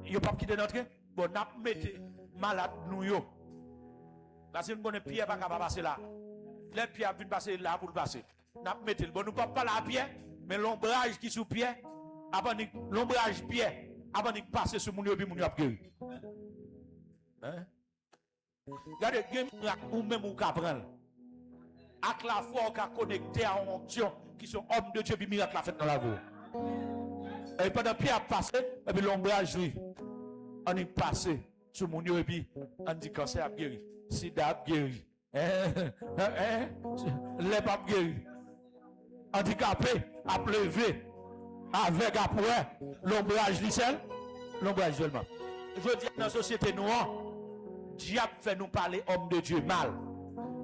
Speaker 3: il pas quitter l'entrée. Bon, n'a mettez malade nous yo. Parce que nous connaissons Pierre pas capable passer là. Les pierres viennent passer là pour le passer. N'a mettez bon, nous pas la pierre, mais l'ombrage qui sous pierre, l'ombrage pierre, avant de passer sur mon yo puis mon yo a guéri. Hein? Regardez, ou même ou capral. Avec la foi qui a connecté à une onction qui sont hommes de Dieu, puis miracle la fête dans la voie. Et pendant Pierre a passé, et puis l'ombrage lui, on est passé sur mon et puis on dit cancer a guéri, sida a guéri, les papes guéri, handicapé a levé, avec après l'ombrage lui seul, l'ombrage seulement. Je dis dans la société noire, diable fait nous parler homme de Dieu mal.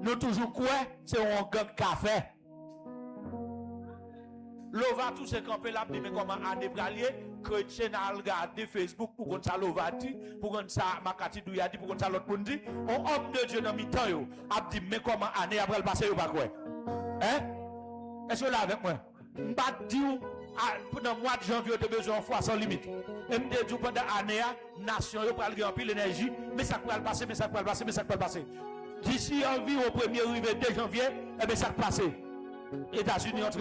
Speaker 3: Nous toujours quoi? C'est un gang café. L'ova tout se camper là, mais comment année bralier, chrétien a regardé Facebook pour qu'on ça l'ova dit, pour qu'on ça Makati Douya dit, pour qu'on ça l'autre monde dit, on homme de Dieu dans mi-temps yo, a dit mais comment année après le passé yo pas quoi? Hein? Est-ce que là avec moi? M'pas dit pendant le mois de janvier, tu as besoin de foi sans limite. Et me dit pendant l'année, nation yo pral gagner pile énergie, mais ça peut passer, mais ça peut passer, mais ça peut passer. D'ici environ au 1er arrivé 2 janvier, et bien ça passe. États-Unis entre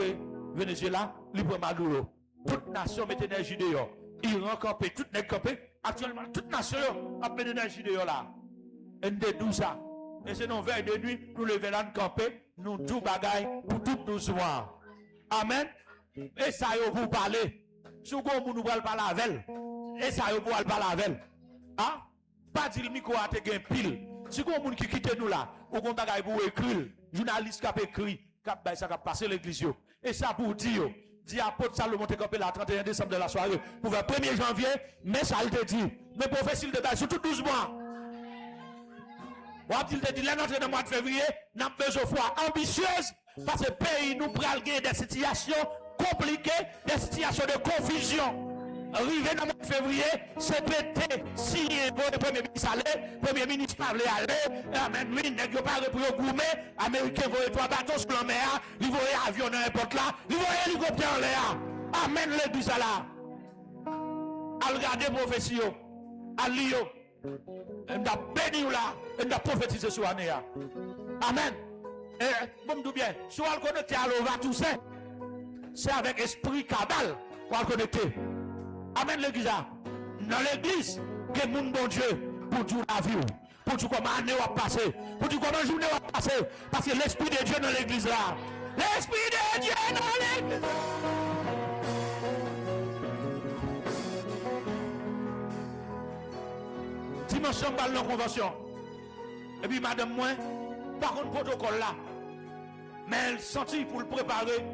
Speaker 3: Venezuela, libre Maduro. Toute nation met énergie dehors. Iran campé, toute nèg campé. Actuellement, toute nation a mis énergie dehors là. Et nous disons ça. Et c'est non veille de nuit, nous lever là, camper, nous tout bagaille pour tout nous voir. Amen. Et ça yo vous parler. Si vous nous parlez pas la veille. Et ça yo pour parler la veille. Ah? Pas dire le micro a te gen pile. Si vous avez qui quitte nous là, ou qu'on bagaille pour écrire, journaliste qui a écrit, ça a passé l'église. Et ça pour dire, dit apôtre Salomon te campé le 31 décembre de la soirée, pour le 1er janvier, mais ça il te dit, mais prophétie de bail, surtout 12 mois. Ou il te dit, là, notre dans le mois de février, nous avons besoin de foi ambitieuse, parce que le pays nous pral gagner des situations compliquées, des situations de confusion. Arrivé dans le mois de février, CPT, signé pour le premier ministre aller, premier ministre parler aller, amen, oui, n'est pas pour le gourmet, américain voyait 3 bateaux sur la mer, il voyait avion dans n'importe là, il voyait hélicoptère en l'air. Amen, l'église là. À regarder prophétie, à lire, on a béni là, on a prophétisé sur l'année. Amen. Et, bon, tout bien, si on le connecté à l'ova tout ça, c'est avec esprit cabal qu'on le connecté. Amen l'église. Dans l'église, que mon bon Dieu, pour tout la vie, pour tout comment année va passer, pour tout comment journée va passer, parce que l'esprit de Dieu dans l'église là. L'esprit de Dieu dans l'église. Dimanche, on parle de la convention. Et puis madame moi, par contre protocole là, mais elle sentit pour le préparer,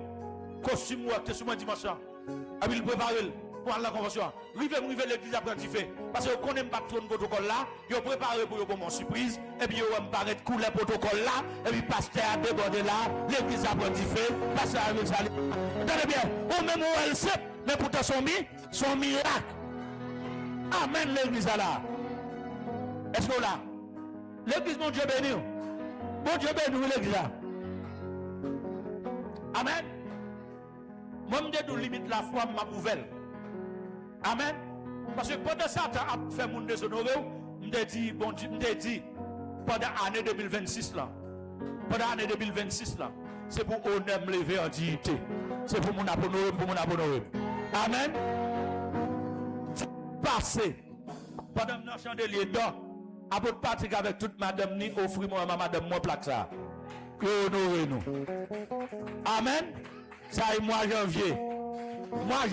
Speaker 3: costume ou acte sur moi dimanche. Et puis le préparer. Pour la convention. Rive l'église après tu fais. Parce que qu'on n'aime pas trop le protocole là, ils ont préparé pour mon surprise, et puis ils ont paraître cool le protocole là, et puis pasteur a débordé là, l'église après tu fais, pasteur avec ça. Attendez bien, ou même où elle sait, mais pourtant son miracle. Amen l'église là. Est-ce que là, l'église mon Dieu béni. Mon Dieu béni l'église là. Amen. Moi je me limite la foi ma nouvelle. Amen. Parce que pendant ça, tu as fait mon déshonoré, je dit, bon Dieu, je dit, pendant l'année 2026 là, pendant l'année 2026 là, c'est pour honneur me lever en dignité. C'est pour mon abonné, pour mon abonné. Amen. passé. Pendant que nous chandelier d'or, apôtre Patrick avec toute madame ni offrir-moi à madame moi plaque ça. Que honorez nous. Amen. Ça est mois janvier. Mois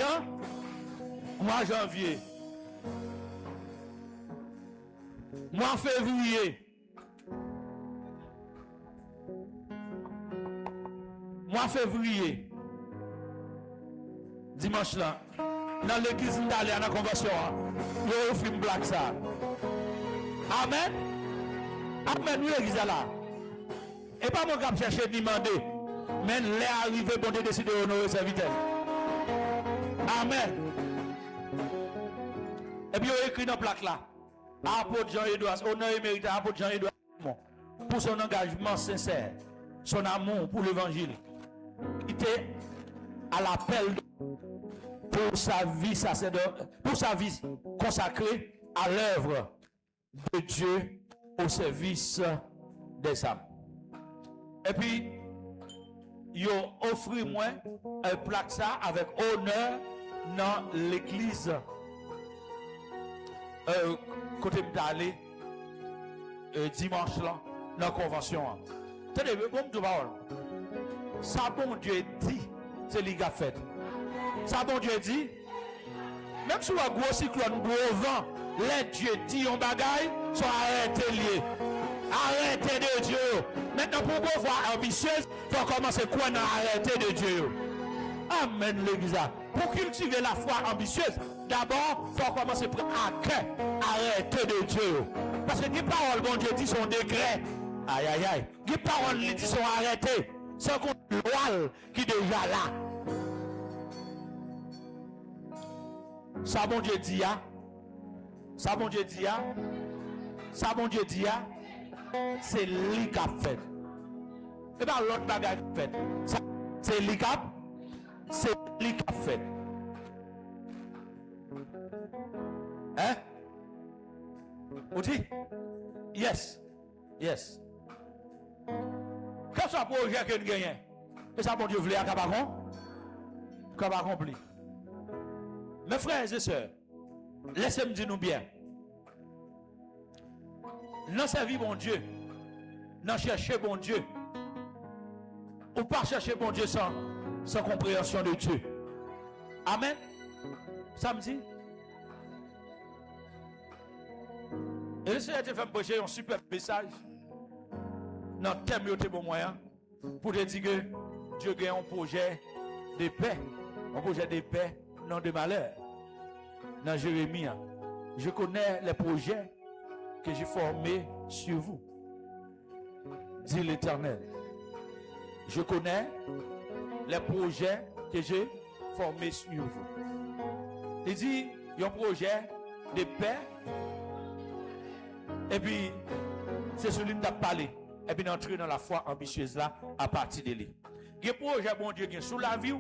Speaker 3: janvier. Mois février. Mois février. Dimanche là. Dans l'église d'aller à la convention. Yo offre une blague ça. Amen. Amen, oui, l'église là. Et pas mon cap chercher demander. Mais les arrivés, bon Dieu décide d'honorer serviteur. Amen. Et puis, il écrit dans la plaque là. Apôtre Jean-Edouard, honneur et mérite à apôtre Jean-Edouard pour son engagement sincère, son amour pour l'évangile. Il était à l'appel pour sa vie pour sa vie consacrée à l'œuvre de Dieu au service des âmes. Et puis, il a offert moi un plaque ça avec honneur dans l'église. Côté d'aller dimanche là, dans la convention. Tenez, bon de parole. Ça, bon Dieu dit, c'est lui qui a fait. Ça, bon Dieu dit, même si un gros cyclone, gros vent, les dieux dit un bagaille, sont arrêtés liés. Arrêtez de Dieu. Maintenant, pour vous voir ambitieuse, il faut commencer quoi dans arrêter de Dieu. Amen, l'église. Pour cultiver la foi ambitieuse, d'abord, il faut commencer à cœur, arrêter de Dieu. Parce que les paroles, bon Dieu, dit son décret. Aïe, aïe, aïe. Les paroles, dit sont arrêtées. C'est un loi qui est déjà là. Ça, bon Dieu dit, ça, bon Dieu dit, ça, bon Dieu dit, c'est lui qui a fait. Et bien, l'autre bagage fait. C'est lui qui a fait. Hein? Vous dites? Yes. Yes. Quel soit le projet que nous gagnons? Et ça, bon Dieu, voulait à Cabaron? Cabaron pli. Mes frères et sœurs, laissez-moi dire nous bien. Non servir bon Dieu, non chercher bon Dieu, ou pas chercher bon Dieu sans compréhension de Dieu. Amen. Samedi. Et le Seigneur te fait prêcher un super message. Dans le thème de bon moyen pour te dire que Dieu a un projet de paix. Un projet de paix, non de malheur. Dans Jérémie, je connais les projets que j'ai formés sur vous. Dit l'Éternel. Je connais les projets que j'ai formés sur vous. Il dit, il y a un projet de paix. Et puis, c'est celui qui a parlé. Et puis, d'entrer dans la foi ambitieuse là, à partir de lui. Il y a un projet, bon Dieu, qui est sous la vie.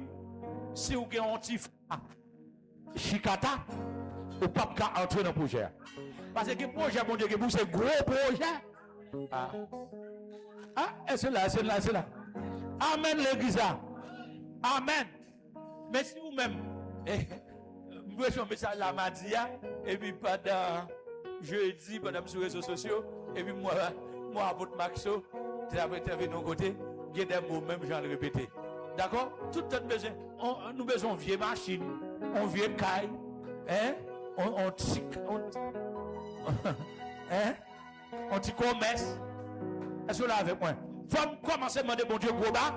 Speaker 3: Si vous avez un petit chicata, vous ne pouvez pas entrer dans le projet. Parce que le projet, bon Dieu, c'est un gros projet. C'est là. Amen, l'église. Amen. Mais si vous-même, vous avez un message là, mardi, et puis pendant jeudi, pendant sur les réseaux sociaux, et puis moi, votre Maxo, tu as été de nos côtés, il y a des mots même, j'en ai répété. D'accord? Tout le besoin. Nous besoin de vieilles machines, on vieille caille, on petit commerce. Est-ce que là avec moi? Faut commencer à demander bon Dieu gros bas.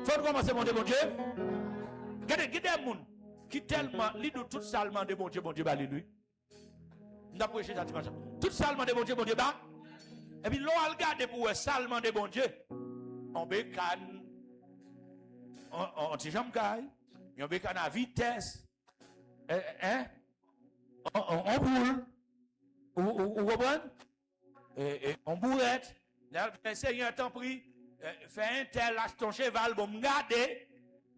Speaker 3: Faut commencer à demander bon Dieu. Regardez des gens qui tellement lit tout salement de bon Dieu bah lui. Nous avons prêché ça dimanche. Tout salement de bon Dieu bah. Et puis l'on regarde pour salement de bon Dieu. On bécane, on tijam caille, on bécane à vitesse. On boule. Vous comprenez? On bourrette. Le Seigneur t'en prie. Fais un tel, lâche ton cheval, pour me garder.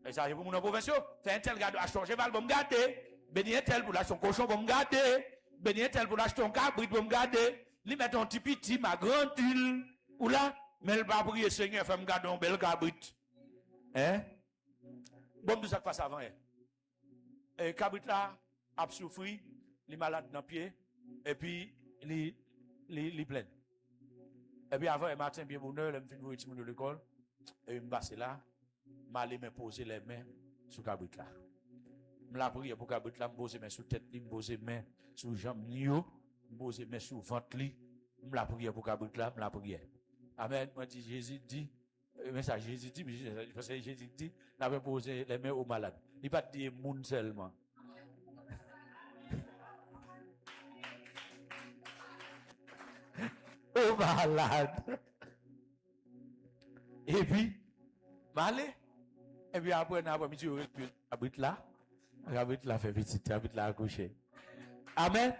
Speaker 3: Et ça, c'est pour mon profession. Fais un tel, lâche ton cheval, pour me garder. Bénis un tel pour lâcher ton cochon, pour me garder. Bénis un tel pour lâcher ton cabrit, pour me garder. Lui met ton petit, ma grande île. Ou là, mais il va prier, Seigneur, fais me garder un bel cabrit. Bon, tout ça passe avant. Et cabrit là, a souffri.
Speaker 2: il est malade dans le pied, et puis il plein. Et puis avant, le matin, bien mon heure, je me suis de l'école, et je me passe là, je me poser les mains sur le cabrit là. Je me prière pour le cabrit là, je me pose les mains sur la tête, je me pose les mains sur les jambes, je me pose les mains sur le ventre, je me prière pour le cabrit là, je me prière. Amen. Moi, dit Jésus dit, mais ça, Jésus dit, parce que Jésus dit, on avait posé les mains aux malades. Il ne pas dire moun seulement. Aux malades. Et puis, malé. Et puis après, midi, on habite là. Habite là, fait petite, habite là, accouché. Amen.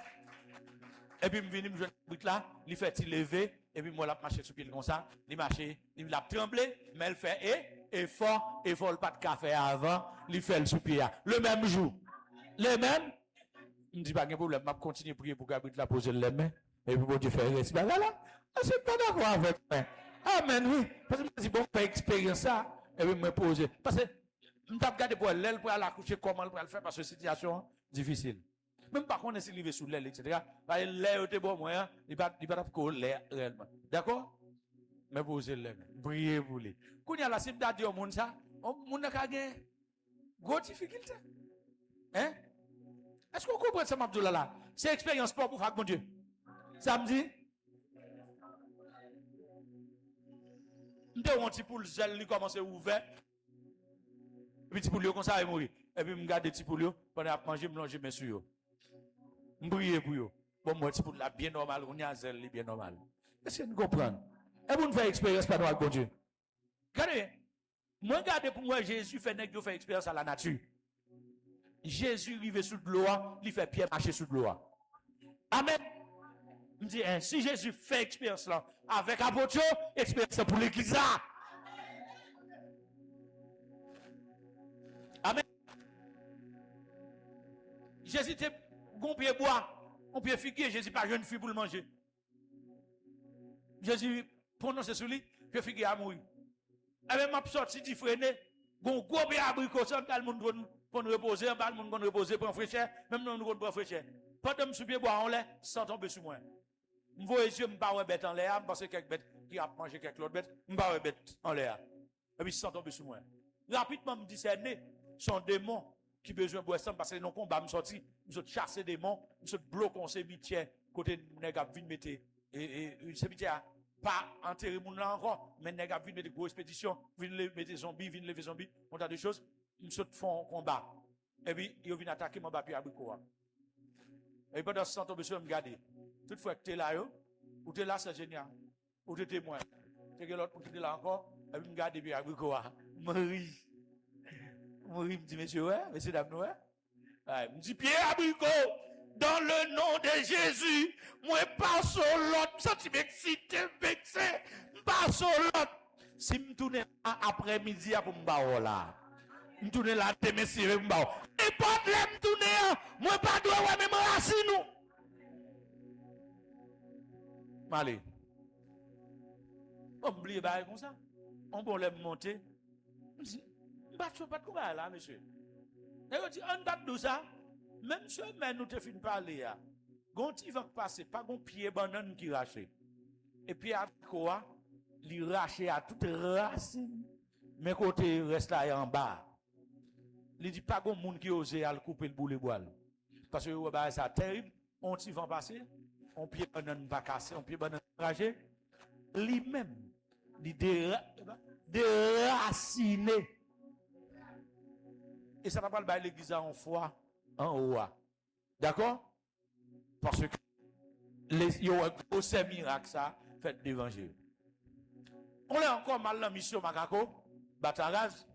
Speaker 2: Et puis, je viens me joindre là, il fait il lever, et puis moi, je marche sur pied comme ça, il marche, il l'a tremblé, mais il fait effort, il pas de café avant, il fait le sous pied. Le même jour, le même, il me dit pas de problème, je continue à prier pour Gabriel la poser les mains, et puis bon Dieu fait reste. Ben voilà, je suis pas d'accord avec moi. Amen, oui, parce que je dis bon, faire expérience ça, et puis me poser. Parce que je ne regarder pour l'aile, pour aller accoucher, comment elle faire, parce que c'est une situation difficile. Même par contre, s'il est sous l'aile, etc. L'air était bon, moi, il ne va pas pour l'air réellement. D'accord? Mais posez l'air. Priez pour lui. Quand il y a la cible d'adieu au monde, ça, on n'a qu'à gagner. Grosse difficulté. Hein? Est-ce qu'on comprend ça, Mabdoula là? C'est expérience pour faire mon Dieu. Ça me dit? Je suis un petit poule, il commence à ouvert. Et puis, petit poule, comme ça, il mourir. Et puis, je garde petit poule, pendant que je mange, je me suis. Je prie pour eux. Bon, moi, c'est pour la bien normal, on y a zèle bien normal. Est-ce que vous comprenez? Et vous faites expérience par nous avec bon Dieu. Regardez, moi, regardez pour moi, Jésus fait expérience à la nature. Jésus arrive sous l'eau, il fait Pierre marcher sous l'eau. Amen. Je me dis, si Jésus fait expérience là, avec apôtre, expérience pour l'église là. Amen. Jésus était on peut boire, on peut figuer, Jésus pas jeune fille pour le manger. Jésus prononce sur lui, que figuer à mourir. Et même m'a sorti du freiner, gon gros bien abricot, ça le monde pour reposer, le monde pour reposer pour fraîcheur, même nous pour fraîcheur. Pendant me subir boire en lait, sans tomber sur moi. Je vois les yeux, je pas bête en l'air, parce que quelques bêtes qui a mangé quelques autres bêtes, je pas bête en l'air. Et puis sans tomber sur moi. Rapidement me discerner son démon qui besoin de boire parce que non combat me sorti, me chasser des démons, me bloquer ces mitières côté nèg a vinn mettre et ces mitières pas enterrer moun là encore, mais nèg a vinn mettre grosse expédition, vinn mettre zombie, vinn lever zombie, on a des choses, me font combat. Et puis ils viennent attaquer mon papier abricot. Et pendant ce temps tomber sur me garder. Toutefois que tu es là ou tu es là c'est génial. Ou tu es témoin. C'est que l'autre qui est là encore, et puis me garder puis abricot. Marie me dit, monsieur, ouais, monsieur, dame, ouais. Me dit, Pierre Abricot, dans le nom de Jésus, moi, pas sur l'autre, ça tu m'excite, vexé, pas sur l'autre. Si je tourne après-midi pour me battre là, je tourne là, demain, si je me battre. Et pas de l'aime tourner, moi, pas de ouais, même racine, nous. Allez. On oublie, comme ça. On peut l'aime monter. Pas de combat là, monsieur. Et on dit, on date de ça, même si nous te fin parler, quand il va passer, pas un pied banane qui rache. Et puis à quoi, il rache à toute racine, mais côté reste là en bas. Il dit, pas un monde qui ose à couper le boulet bois. Parce que ça terrible, on t'y va passer, on pied banane va casser, on pied banane raché. Lui-même, il déraciner. Et ça va pas l'église en foi, en haut. D'accord? Parce que il y a un gros miracle ça, fait l'évangile. On est encore mal dans la mission Makako, Bataraz,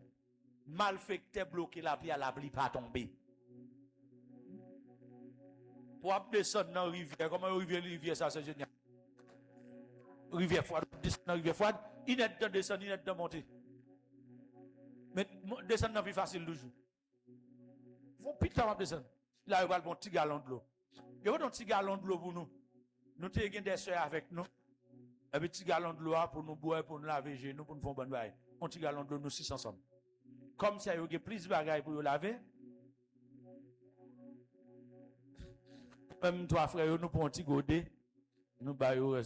Speaker 2: malfecté bloqué la pluie pas tomber. Pour descendre dans la rivière, comment rivière ça c'est génial. Rivière froide, descendre dans la rivière froide, il est de descendre, il est de monter. Mais descendre plus facile toujours. Vous piquez la descendre. Là, il va un petit gallon de l'eau. Il y a un petit gallon de l'eau pour nous. Nous avons des soeurs avec nous. Un petit gallon de l'eau pour nous boire, pour nous laver, nous pour nous faire bonne baille. Un petit gallon de l'eau, nous six ensemble. Comme ça, il y a plus de bagailles pour nous laver. Même trois frères, nous prenons un petit godé, nous baillons, et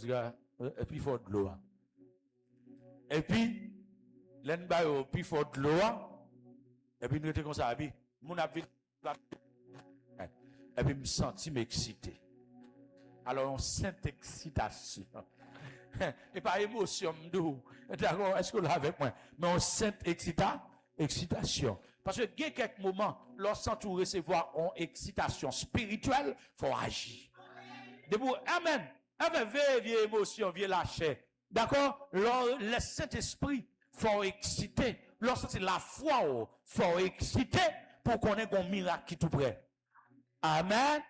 Speaker 2: puis il faut de l'eau. Et puis, l'un baillons, puis il faut de l'eau. Et puis nous étions comme ça, et puis, mon avis, et puis me sentis m'exciter. Alors, une sainte excitation. Et pas émotion, d'accord, est-ce que vous l'avez avec moi? Mais une sainte excitation. Parce que il y a quelques moments, lorsque tu recevoir une excitation spirituelle, il faut agir. Debout, amen. Avec vieille émotion, vieille lâcher. D'accord? Le Saint-Esprit, il faut exciter. Lorsque c'est la foi, il faut exciter pour qu'on ait un miracle qui est tout près. Amen.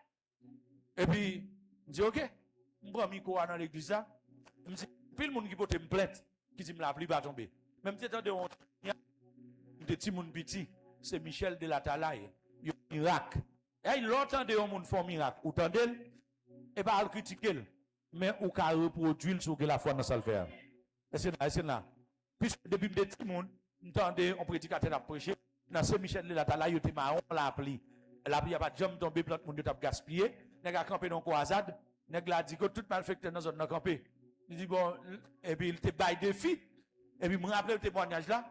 Speaker 2: Et puis, je dis, ok, je prends un micro dans l'église. Je dis, puis le monde qui peut me plainte, qui dit, la pluie va tomber. Même si tu as des petits monde petit, c'est Michel de la Talaye. Il y a un miracle. Et l'autre de monde font miracle. Ou tendez, et pas le critiquer. Mais ou qu'à reproduire ce que la foi dans ça le faire. Est-ce là? Puisque depuis des petits monde, entendez, on prédicateur a prêché, dans ce Michel de la Talaye, il était marron, la pluie. La pluie a pas jamais tombé, plante monde a gaspillé. Nèg a campé dans croisade, nèg la dit que tout malfecteur dans zone n'a campé. Il dit bon et puis il te bail défi et puis me rappelle le témoignage là.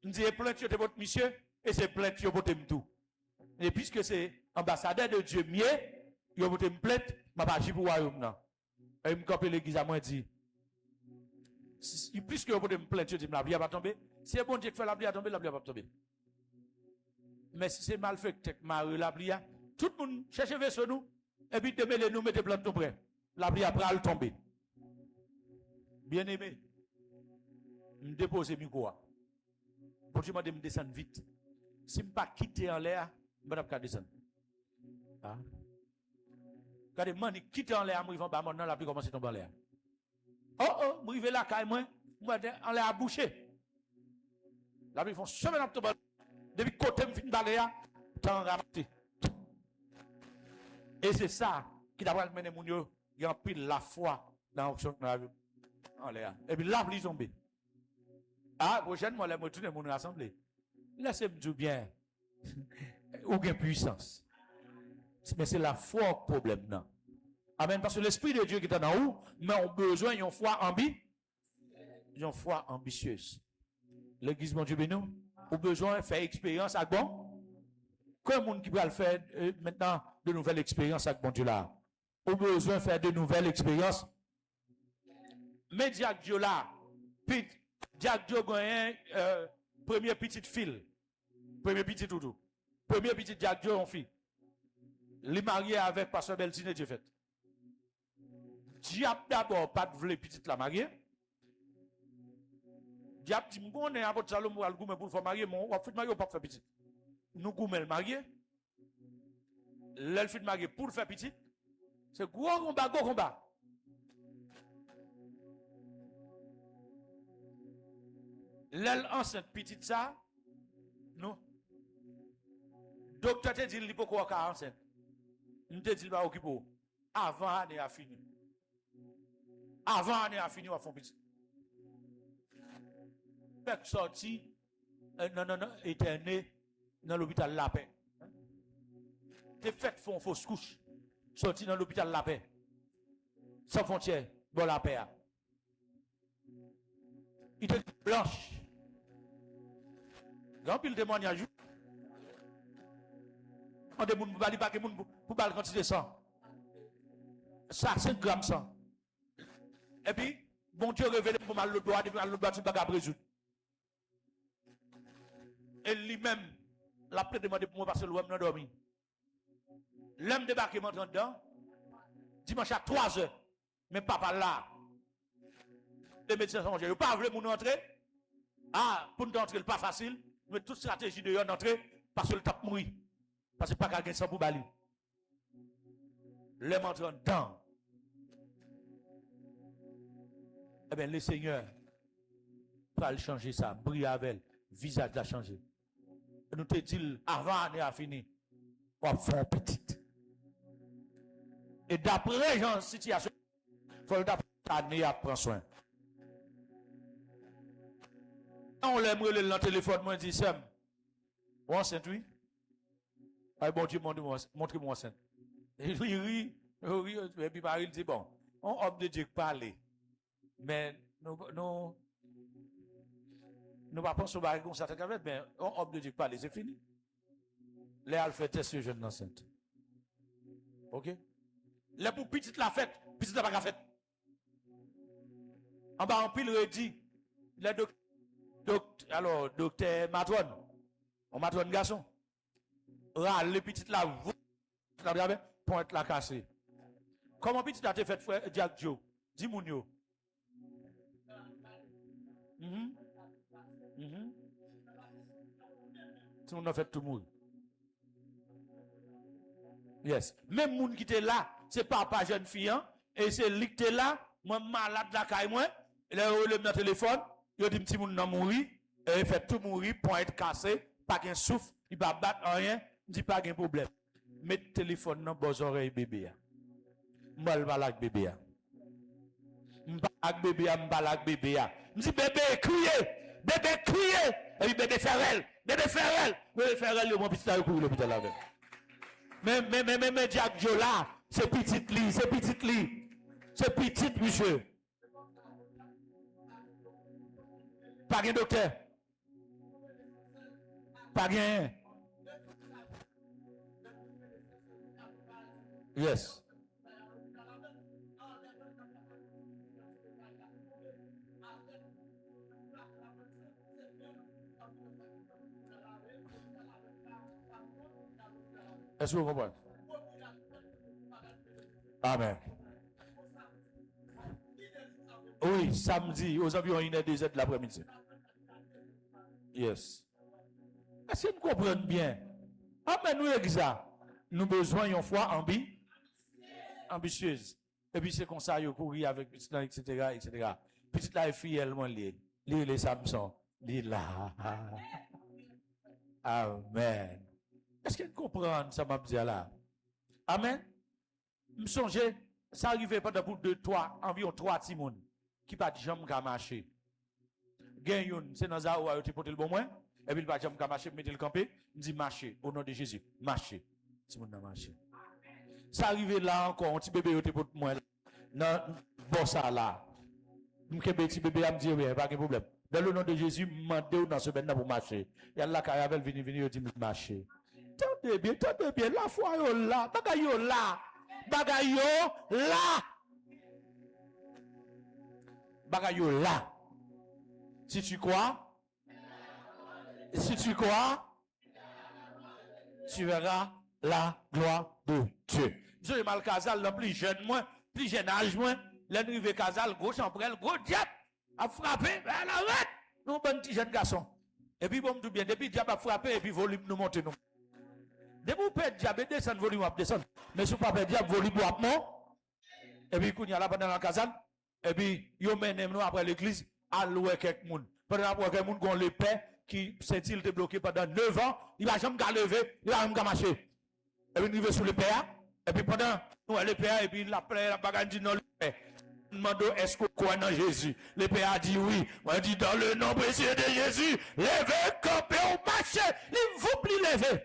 Speaker 2: Il dit plainte de votre monsieur et c'est plainte yo pour tout. Et puisque c'est ambassadeur de Dieu mieux, yo pour me plainte, m'a pas agir pour royaume non. Et me campé l'église à moi dit puisque yo pour me plainte, je dis la pluie va tomber. Si c'est bon Dieu qui fait la pluie va tomber, la pluie va pas tomber. Mais si c'est malfecteur Marie la pluie, tout le monde cherche vers nous. Et puis, demain, nous mettez plante tout près. La pluie après, elle tombe. Bien aimé, je dépose le micro. Pour que je me descendre vite. Si je ne pas quitter en l'air, je ne vais pas descendre. Ah. Quand je vais quitter en l'air, je vais pas la pluie commence à tomber en l'air. Oh, je vais là, quand moi, en l'air à boucher. La pluie font semaine à tomber. Depuis que côté me fin balayer, temps ramasser. Et c'est ça qui d'après le mener mon yo, il y a pile la foi dans l'action en l'air. Et puis la pluie tombe. Ah, prochainement, les retourner mon assemblée. Laissez-moi dire bien. Ou bien puissance. Mais c'est la foi au problème non. Amen. Parce que l'Esprit de Dieu qui est en haut, mais on a besoin d'une foi ambitieuse. L'église, mon Dieu, nous, on a besoin de faire expérience avec bon. Comme monde qui va le faire maintenant de nouvelles expériences avec mon Dieu là. On a besoin de faire de nouvelles expériences. Mais Diak Dieu là, Diak Dieu gagne premier petit fil. Premier petit toutou. Premier petit Diak Dieu en fille. Les marié avec Pasteur Beltine Dieu fait. Diap d'abord pas de vle petite la mariée. Diap dit m'gonne apôtre Salomon al goumé pour faire marier mon ou fait marier ou pas faire petite. Nous goumé le marié. L'elle fait marier pour faire petite. C'est gros combat. L'elle enceinte petite ça. Non. Docteur te dit il peut quoi enceinte. Nous te dit pas occupé. Avant année a fini. Avant année a fini on va faire petit. Fait sorti non éterné dans l'hôpital La Paix. T'es fait font fausse couche. Sorti dans l'hôpital La Paix. Sans frontières, bon La Paix. Il était blanche. Grand pile témoignage. On demande pour pas quantité de sang. Ça 5 grammes sang. Et puis bon Dieu révélé pour mal le doigt, depuis mal le doigt tu pas résoudre. Et lui-même l'a demandé pour moi parce que l'homme n'a dormi. L'homme débarqué m'entre dedans. Dimanche à 3h. Mais papa là. Les médecins sont je pas voulu mon entrer. Ah, pour nous entrer pas facile, mais toute stratégie de yon entrer parce que le tape mourir. Parce que pas quelqu'un sans pour bali. L'homme entre dedans. Eh bien, le Seigneur va changer ça, briller avec elle, visage l'a changé. Nous te dit avant l'année a fini, on va faire petite. Et d'après la situation, il faut d'après l'année à prendre soin. On l'aimerait le téléphone, moi, dit Sam, on enceinte, oui. Ah, bon Dieu, montre-moi enceinte. Et il rit, Oui, et puis Marie dit, bon, on homme de Dieu parler. Mais nous pas pensons à comme ça, mais on homme de Dieu parler, c'est fini. Là, elle fait test jeune enceinte. Ok? Là, pour petite la fête, petite la pas la fête. En bas, en pile, redit, alors, docteur Matron, on Matron garçon, le petit là, vous, pointe la cassée. Comment petit a été fait, frère Jack Joe? Dis mon yo. Si on a fait tout le monde. Yes. Même moun qui était là, c'est papa jeune fille, hein, et c'est lui qui était là, moi malade la caille moi, il a eu le téléphone, il a dit petit moun nan mouri, et il fait tout mourir, point être cassé, pas qu'un souffle, il va battre rien, il dit pas qu'un problème. Mettez le téléphone dans vos oreilles bébé. M'bal balak bébé. M'balak bébé, m'balak bébé. M'di bébé criez, et puis bébé Ferrel, bébé Ferrel, mon petit a couru l'hôpital avec. Mais Jack Jola, c'est petit lit, c'est petit monsieur. Pas de docteur. Pas de. Yes. Est-ce que vous comprenez? Amen. Oui, samedi, aux environs 1h de l'après-midi. Yes. Est-ce que vous comprenez bien? Amen, nous, ça. Nous besoin d'une foi ambitieuse. Et puis c'est comme ça, il courir avec petit là, etc. Petit là, fille, elle m'a lié. Les Samson. Li là. Amen. Est-ce que vous comprenez ça, m'a dit là? Amen. Je me songe, ça arrivait pendant pour environ 3 timons qui pas de jambes qu'à marcher. Gagne c'est dans ça où tu portes le bon moins, et puis pas de jambes qu'à marcher, mettez le campé, me dit marcher, au nom de Jésus, marcher. Timon n'a marché. Ça arrivait là encore, un petit bébé au porte moi, dans bon ça là. Un petit bébé a me dit, oui, pas de problème. Dans le nom de Jésus, mandez dans ce maintenant pour marcher. Il y a là qui a venir, il dit marcher. Tendez bien, la foi yo là, bagay yo là. Si tu crois, tu verras la gloire de Dieu. Dieu mal casal, le plus jeune âge, moins, l'arrivée casal, gros chambrel, gros diable, a frappé, elle arrête, nous, bon petit jeune garçon. Et puis, bon, tout bien, depuis diable a frappé, et puis volume nous monte nous. Depuis vous perdez diable, descend volume, descend. Mais si vous pas perdre diable, volume, monte. Et puis, quand il y a là pendant la casane, et puis, yo mène nous après l'église, à louer quelques moun. Pendant que quelques moun qui ont le père, qui s'est-il bloqué pendant 9 ans, il va jamais lever, il va jamais marcher. Et puis, il va sous le père, et puis pendant, nous, le père, et puis, la bagarre dit non, le père. Demande est-ce que croit dans Jésus? Le père a dit oui. Moi, dit dans le nom précieux de Jésus, levez, campez, ou marchez. Il vous plie lever.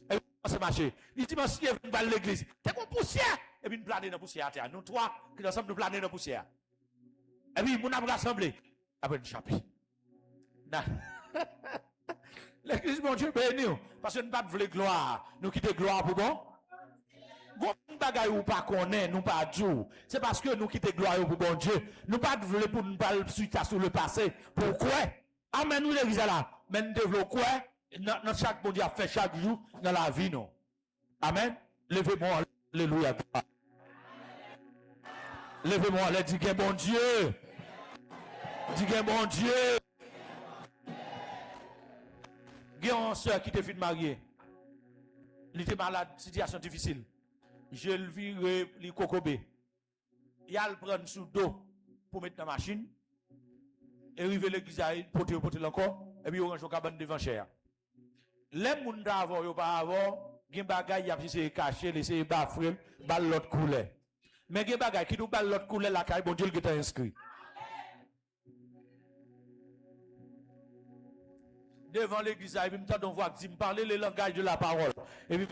Speaker 2: Et puis, on se marcher. Il dit, monsieur, il va à l'église. T'es qu'on poussière. Et puis, nous planons dans la poussière. Nous trois, qui ensemble, nous planons dans la poussière. Et puis, nous avons rassemblé. Après, nous chapitre. L'église, mon Dieu, béni. Parce que nous ne pouvons pas de gloire. Nous quittons gloire pour bon. Bon bagay ou pas connaît, nous pas Dieu. C'est parce que nous quittons gloire pour bon Dieu. Nous pas voulons pour nous parler suite sur le passé. Pourquoi? Amen, nous l'église là. Mais nous devons quoi? Notre chaque bon Dieu a fait chaque jour dans la vie, non. Amen. Levez-moi, alléluia. Levez-moi, allez, dis que bon Dieu. Dis que bon Dieu. Il y a une soeur qui était fille mariée. Elle était malade, situation difficile. Je le vire les cocobé. Il a le prendre sous dos pour mettre dans la machine. Et arriver l'église à porter encore. Et puis il range au cabane devant cher. Les gens d'avant, ils pas avant, il y a des bagages qui ont essayé de cacher, laisser bafrer, bal l'autre couleur. Mais il y a des bagages qui nous bal l'autre couleur, la caille, bon Dieu qui est inscrit. Devant l'église, et puis on voit que me parler le langage de la parole. Et puis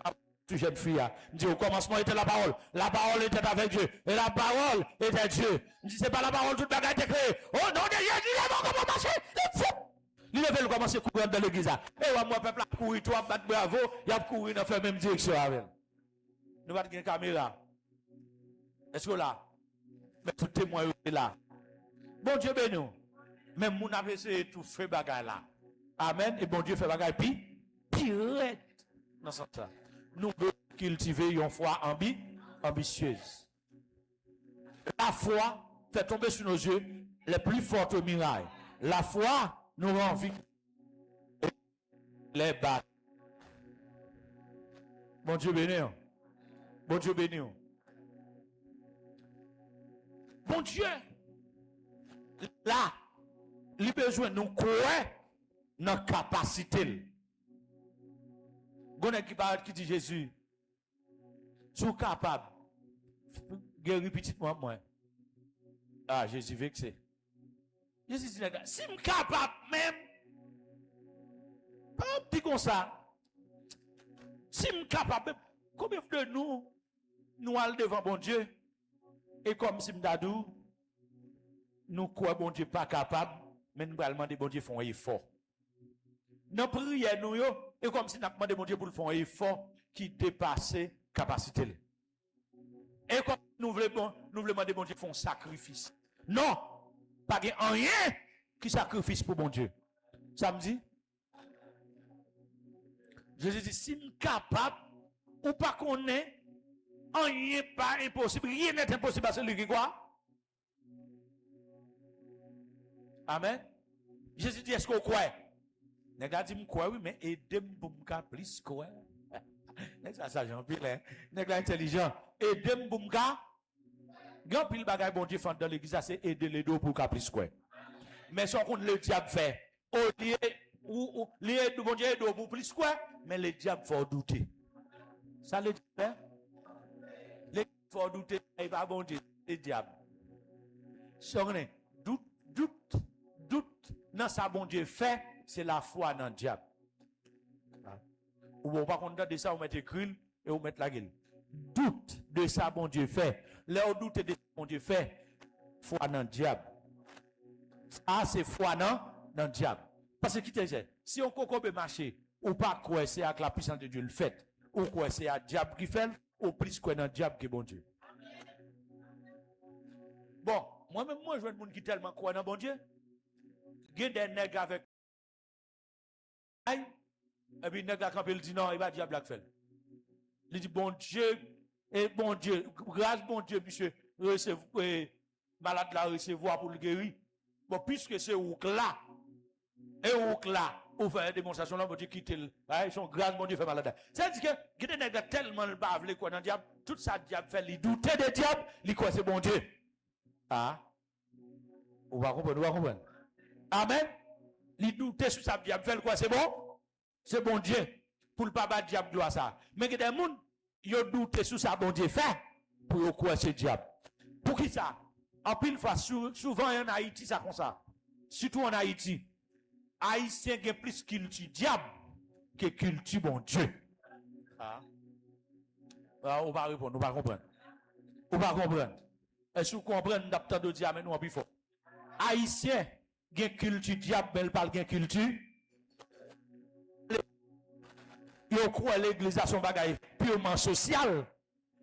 Speaker 3: toute jeune fille. Je dis, au commencement était la parole. La parole était avec Dieu. Et la parole était Dieu. Je dis, c'est pas la parole, toute bagaille était créée. Oh non, de Jésus, il va comment marcher? Il faut. Il veut commencer à courir dans l'église. Et moi, peuple a couru, toi, battre bravo, il a couru dans la même direction avec. Nous avons une caméra. Est-ce que là? Mais tout témoin est là. Bon Dieu béni. Même mon a essayé tout fait bagaille là. Amen. Et bon Dieu fait bagaille pire. Dans ce sens. Nous devons cultiver une foi ambitieuse. La foi fait tomber sur nos yeux les plus fortes murailles. La foi nous rend vite les battre. Bon Dieu béni. Bon Dieu béni. Bon Dieu. Là, il a besoin de nous croire dans la capacité. Gonne qui dit Jésus, sous capable, guérir petit moi. Ah, Jésus vexé. Jésus dit, si je suis capable même, pas petit comme ça. Si je suis capable, combien de nous allons devant bon Dieu, et comme si m'dadou, nous croyons bon Dieu pas capable, mais nous allons demander bon Dieu font un effort. Nous prions nous, et comme si nous demandons bon Dieu pour faire un effort qui dépasse capacité. Et comme nous voulons demander bon Dieu font un sacrifice. Non, pas rien qui sacrifice pour bon Dieu. Ça me dit? Jésus dit, si nous sommes capables, ou pas qu'on est, rien n'est pas impossible. Rien n'est impossible à celui qui croit. Amen. Jésus dit, est-ce qu'on croit? Nèg dit, crois oui, mais aidez-moi pour me plus croire. Nèg ça Jean-Pierre, nèg intelligent. Aidez-moi pour me grand pile bagay bon Dieu fait dans l'église, c'est aider les deux pour plus croire. Mais ce qu'on le diable fait, au lieu ou les bon Dieu aide pour plus croire, mais le diable faut douter. Ça le diable les faut douter, il va bon Dieu, le diable. Sonne, doute dans ça bon Dieu fait, c'est la foi dans le diable. Ou on pas content de ça, on met écrit et on met la gueule. Doute de ça bon Dieu fait. Là on doute de ça bon Dieu fait, foi dans le diable. Ça c'est foi dans le diable. Parce que qui te dit, si on peut marcher, ou pas quoi c'est avec la puissance de Dieu le fait, ou quoi c'est à diable qui fait, ou plus quoi dans le diable qui est bon Dieu. Bon, moi-même, je vois des gens qui tellement croient dans bon Dieu. Il y a des nègres avec. Et puis, nègre quand il dit non, il va dire diable fait. Il dit bon Dieu, et bon Dieu, grâce bon Dieu, monsieur, malade là, recevoir pour le guérir. Bon, puisque c'est où là, et où là, ou faire une démonstration là, bon Dieu quitte le. Ils sont grâce, bon Dieu fait malade. C'est-à-dire que, il y a des nègres tellement le bavle quoi dans le diable, tout ça, diable fait, il doute des diables, il croit c'est bon Dieu. Ah, on va comprendre. Amen. Il doute sur ça, diable fait quoi, c'est bon? C'est bon Dieu. Pour le papa diable doit ça. Mais il y a des gens, ils doutent sur ça, bon Dieu fait, pour quoi c'est diable. Pour qui ça? En pile fois, souvent en Haïti, ça comme ça. Surtout en Haïti. Haïtien a plus culture diable que culture bon Dieu. Ah. On va répondre, on va comprendre. On va comprendre. Est-ce que vous comprenez d'aptant de diable, mais nous en plus fort. Haïtien a culture diable, mais il parle de culture. Ils croient l'église à son bagage purement social,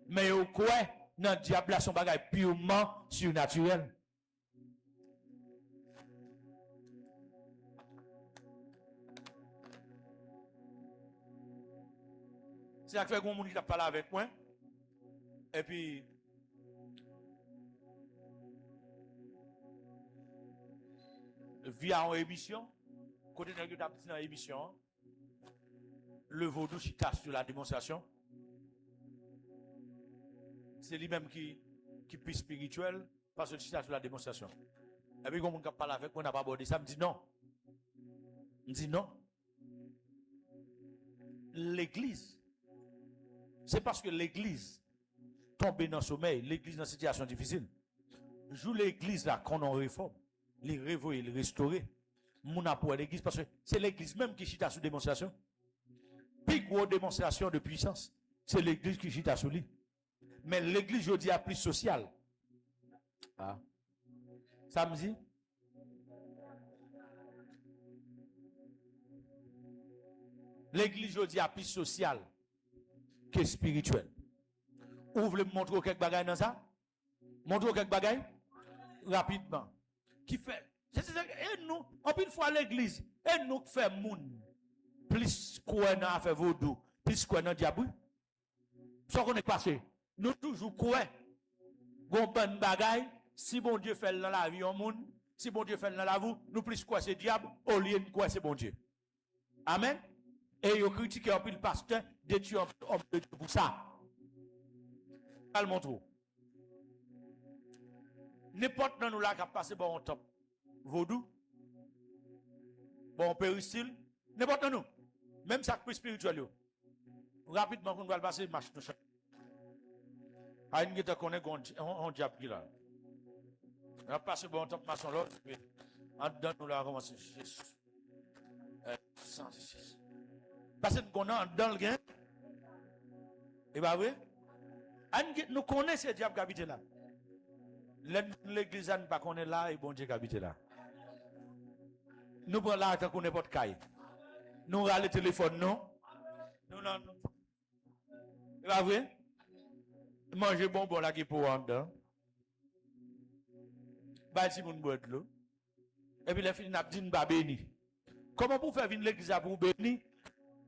Speaker 3: mais ils croient dans le diable à son bagage purement surnaturel. C'est ça que fait qu'on qui a parlé avec moi. Et puis, via une émission, côté de dans l'émission, le vaudou chita sur la démonstration. C'est lui-même qui est spirituel parce que chita sur la démonstration. Et puis, quand on parle avec moi, on n'a pas abordé ça, me dit non. Me dit non. L'église, c'est parce que l'église tombe dans le sommeil, l'église dans une situation difficile. Joue l'église là qu'on en réforme, les révoler, les restaurer. Mon apport à l'église parce que c'est l'église même qui chita sur démonstration. Puis gros démonstration de puissance. c'est l'église qui chita sous lui. Mais l'église, je dis, a plus sociale. Ah. Ça me dit? L'église, je dis, a plus sociale que spirituelle. Vous voulez me montrer quelques bagages dans ça? Montrez quelques bagages? Rapidement. Qui fait? Et nous, en une fois l'église, et nous qui fait moun. Plus quoi n'a fait vaudou, plus quoi n'a diable. Ça qu'on est passé. Nous toujours quoi? Gon bonne bagaille, si bon Dieu fait dans la vie en monde, si bon Dieu fait dans la vie, nous plus quoi c'est diable, au lieu de quoi c'est bon Dieu. Amen. Et yo critiquent un peu le pasteur, détruire homme de Dieu pour ça. Al montre. N'importe dans nous là qui a passé bon top. Vaudou. Bon péristyle, n'importe dans nous. Même ça plus spirituel yo. Rapidement qu'on va passer marche nous. A une guette connaît on diable qui là. On va passer bon top maçon l'autre. En dedans nous là commencer Jésus. Parce que nous connaissons dans le gain. Et bah oui. Nous connaissons ce diable qui habite là. L'église n'est pas qu'on est là et bon Dieu qui habite là. Nous prenons là tant qu'on n'est pas de caille. Nous râlons le téléphone, non? Nous non. Et bah oui. Manger bonbon là qui pour en dedans. Bah si moun boit de l'eau. Et puis les filles n'a dit pas béni. Comment pour faire venir l'église pour bénir?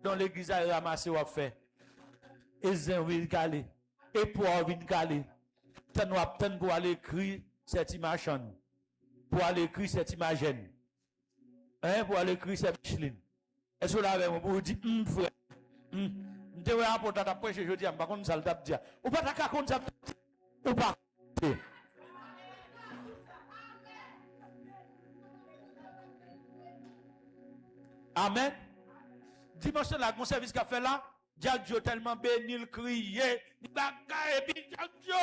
Speaker 3: Dans l'église à ramasser ou à faire. Et zin vient caler. Et pour venir caler. Tant nous attend pour aller écrire cette image. Pour aller écrire cette image. Hein, pour aller écrire cette Micheline. Est-ce que là avec moi pour vous dire frère. Je vais apporter ta prêche je dis par contre ça le tape dire. Ou pas ta contre ça ou pas. Amen. Dimanche là, mon service qu'a fait là, Jack Joe tellement béni, il criait, il bagaille, et puis Jack Joe,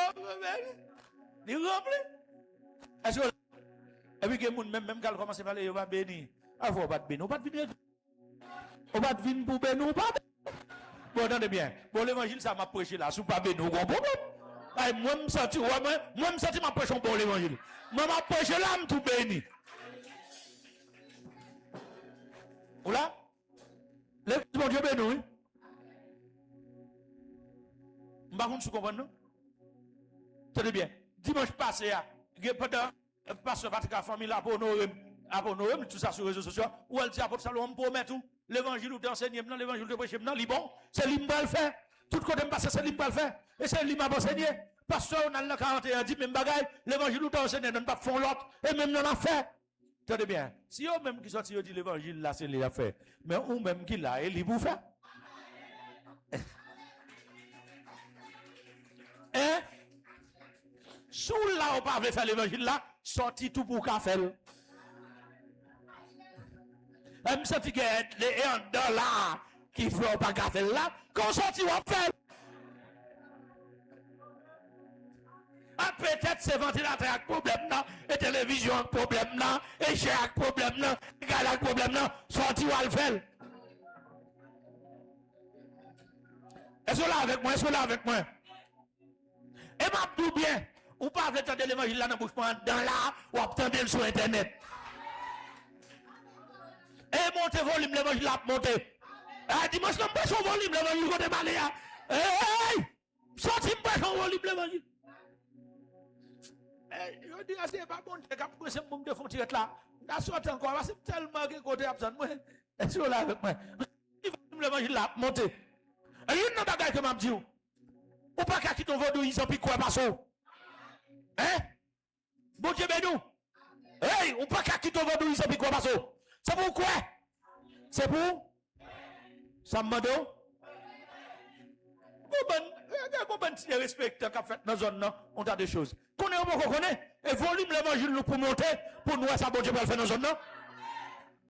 Speaker 3: il remplit. Est-ce que, et puis, il y a même quand il commence à parler, il va bénir. Ah, faut pas te bénir, on va te venir. On va te venir pour bénir ou pas. Bon, attendez bien. Bon, l'évangile, ça m'a prêché là, sous pas bénir, ou problème. Moi, je me sens, moi, me sens, ma prêche pour l'évangile. Moi, ma prêche là, je tout béni. Ou là? Mon Dieu béni. Je ne sais pas si vous comprenez. Tenez bien. Dimanche passé, pendant pasteur Patrick a famille là pour nous, tout ça sur les réseaux sociaux, où elle dit apôtre Salomon promet tout. L'évangile ou d'enseigner, l'évangile de prêcher, non, bon, c'est lui qui va le faire. Tout côté me passe, c'est lui qui va le faire. Et c'est lui qui va enseigner. Pasteur, on a le 41 dit, même bagaille, l'évangile ou d'enseigner, non pas font l'autre, et même non l'a fait. Tenez bien. Si vous même qui sorti dit l'évangile là, c'est lui à faire. Mais ou même qui l'a, il vous fait. Hein? Sous là, on pas faire l'évangile là, sorti tout pour qu'à faire. Même si tu as un dollar qui ne faut pas qu'à faire là, quand sorti, on fait. Ah, peut-être c'est ventilateur avec problème là, et télévision avec problème là, et chez avec problème là, et gars avec problème là, sorti ou à le faire. Est-ce que là avec moi? Est-ce que là avec moi? Et m'a tout bien. Ou pas avec entendre l'évangile là dans bouche dans là, ou attendre sur internet. Et montez volume l'évangile là, montez. Ah, dimanche, non, pas son volume l'évangile, vous démarrez là. Hey! Sorti pas son volume l'évangile. Je dis, c'est pas bon, c'est comme ça, je me fais tirer là. La sorte encore, c'est tellement que côté absent. Moi, est-ce que là avec moi? L'évangile là, montez. Et il y a un bagage que m'a dit. Ou pas qu'à qui ton vaudou, ils ont pris quoi, parce que. Hein? Bon Dieu, ben nous. Hey, ou pas qu'à qui ton vaudou, ils ont pris quoi, parce que. C'est pour quoi? C'est pour? Ça me demande? Bon, si respecte qu'a fait dans la zone, on a des choses. Qu'on est au bon qu'on connaît, et volume l'évangile nous pour monter, pour nous, ça, bon Dieu, va le faire dans la zone,